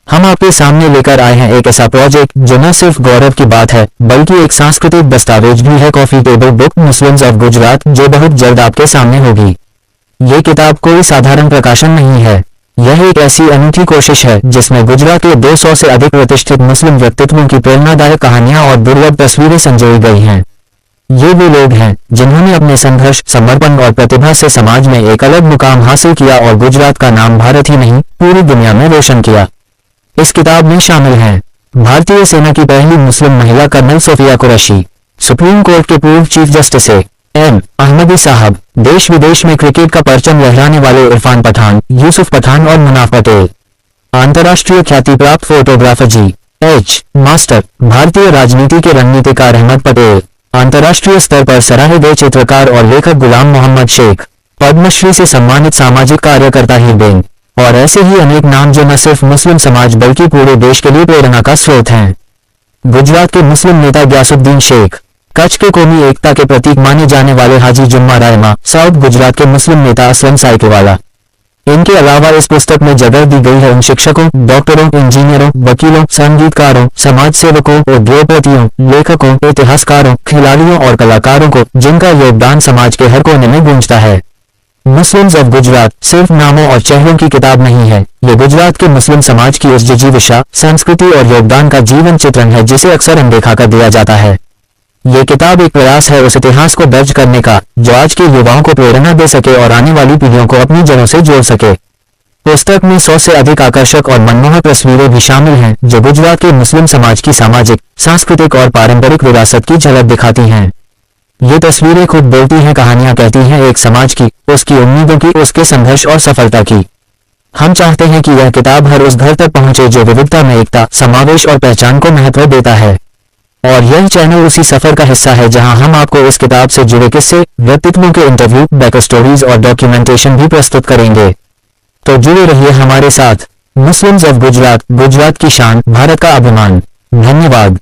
S1: हम आपके सामने लेकर आए हैं एक ऐसा प्रोजेक्ट जो न सिर्फ गौरव की बात है, बल्कि एक सांस्कृतिक दस्तावेज भी है, coffee table book Muslims of Gujarat, जो बहुत जल्द आपके सामने होगी। ये किताब कोई साधारण प्रकाशन नहीं है। यह एक ऐसी अनूठी कोशिश है जिसमें गुजरात के 200 से अधिक प्रतिष्ठित मुस्लिम व्यक्तित्वों की प्रेरणादायक कहानियां और दुर्लभ तस्वीरें संजोई गई हैं। ये वो लोग हैं जिन्होंने अपने संघर्ष, समर्पण और प्रतिभा से समाज में एक अलग मुकाम हासिल किया और गुजरात का नाम भारत ही नहीं पूरी दुनिया में रोशन किया। इस किताब में शामिल हैं भारतीय सेना की पहली मुस्लिम महिला colonel Sofiya Qureshi, Supreme Court के पूर्व चीफ जस्टिस एम अहमदी साहब, देश विदेश में क्रिकेट का परचम लहराने वाले इरफान पठान, यूसुफ पठान और मुनाफ पटेल, अंतर्राष्ट्रीय ख्याति प्राप्त फोटोग्राफर G.H. मास्टर, भारतीय राजनीति के रणनीतिकार अहमद पटेल, अंतर्राष्ट्रीय स्तर पर सराहे गए चित्रकार और लेखक गुलाम मोहम्मद शेख, पद्मश्री से सम्मानित सामाजिक कार्यकर्ता हीरबेन, और ऐसे ही अनेक नाम जो न सिर्फ मुस्लिम समाज बल्कि पूरे देश के लिए प्रेरणा का स्रोत हैं। गुजरात के मुस्लिम नेता ग्यासुद्दीन शेख, कच्छ के कौमी एकता के प्रतीक माने जाने वाले हाजी जुम्मा रायमा, साउथ गुजरात के मुस्लिम नेता असलम साइकिलवाला। इनके अलावा इस पुस्तक में जगह दी गई है उन शिक्षकों, डॉक्टरों, इंजीनियरों, वकीलों, संगीतकारों, समाज सेवकों, उद्योगपतियों, लेखकों, इतिहासकारों, खिलाड़ियों और कलाकारों को, जिनका योगदान समाज के हर कोने में गूंजता है। मुस्लिम्स ऑफ गुजरात सिर्फ नामों और चेहरों की किताब नहीं है, ये गुजरात के मुस्लिम समाज की उस जिजीविशा, संस्कृति और योगदान का जीवन चित्रण है जिसे अक्सर अनदेखा कर दिया जाता है। ये किताब एक प्रयास है उस इतिहास को दर्ज करने का जो आज के युवाओं को प्रेरणा दे सके और आने वाली पीढ़ियों को अपनी जड़ों से जोड़ सके। पुस्तक में 100 से अधिक आकर्षक और मनमोहक तस्वीरें भी शामिल हैं जो गुजरात के मुस्लिम समाज की सामाजिक, सांस्कृतिक और पारंपरिक विरासत की झलक दिखाती हैं। ये तस्वीरें खुद बोलती हैं, कहानियां कहती हैं एक समाज की, उसकी उम्मीदों की, उसके संघर्ष और सफलता की। हम चाहते हैं कि यह किताब हर उस घर तक पहुंचे जो विविधता में एकता, समावेश और पहचान को महत्व देता है। और यह चैनल उसी सफर का हिस्सा है जहां हम आपको इस किताब से जुड़े किस्से, व्यक्तित्वों के इंटरव्यू, बैक स्टोरीज और डॉक्यूमेंटेशन भी प्रस्तुत करेंगे। तो जुड़े रहिए हमारे साथ। मुस्लिम्स ऑफ गुजरात, गुजरात की शान, भारत का अभिमान। धन्यवाद।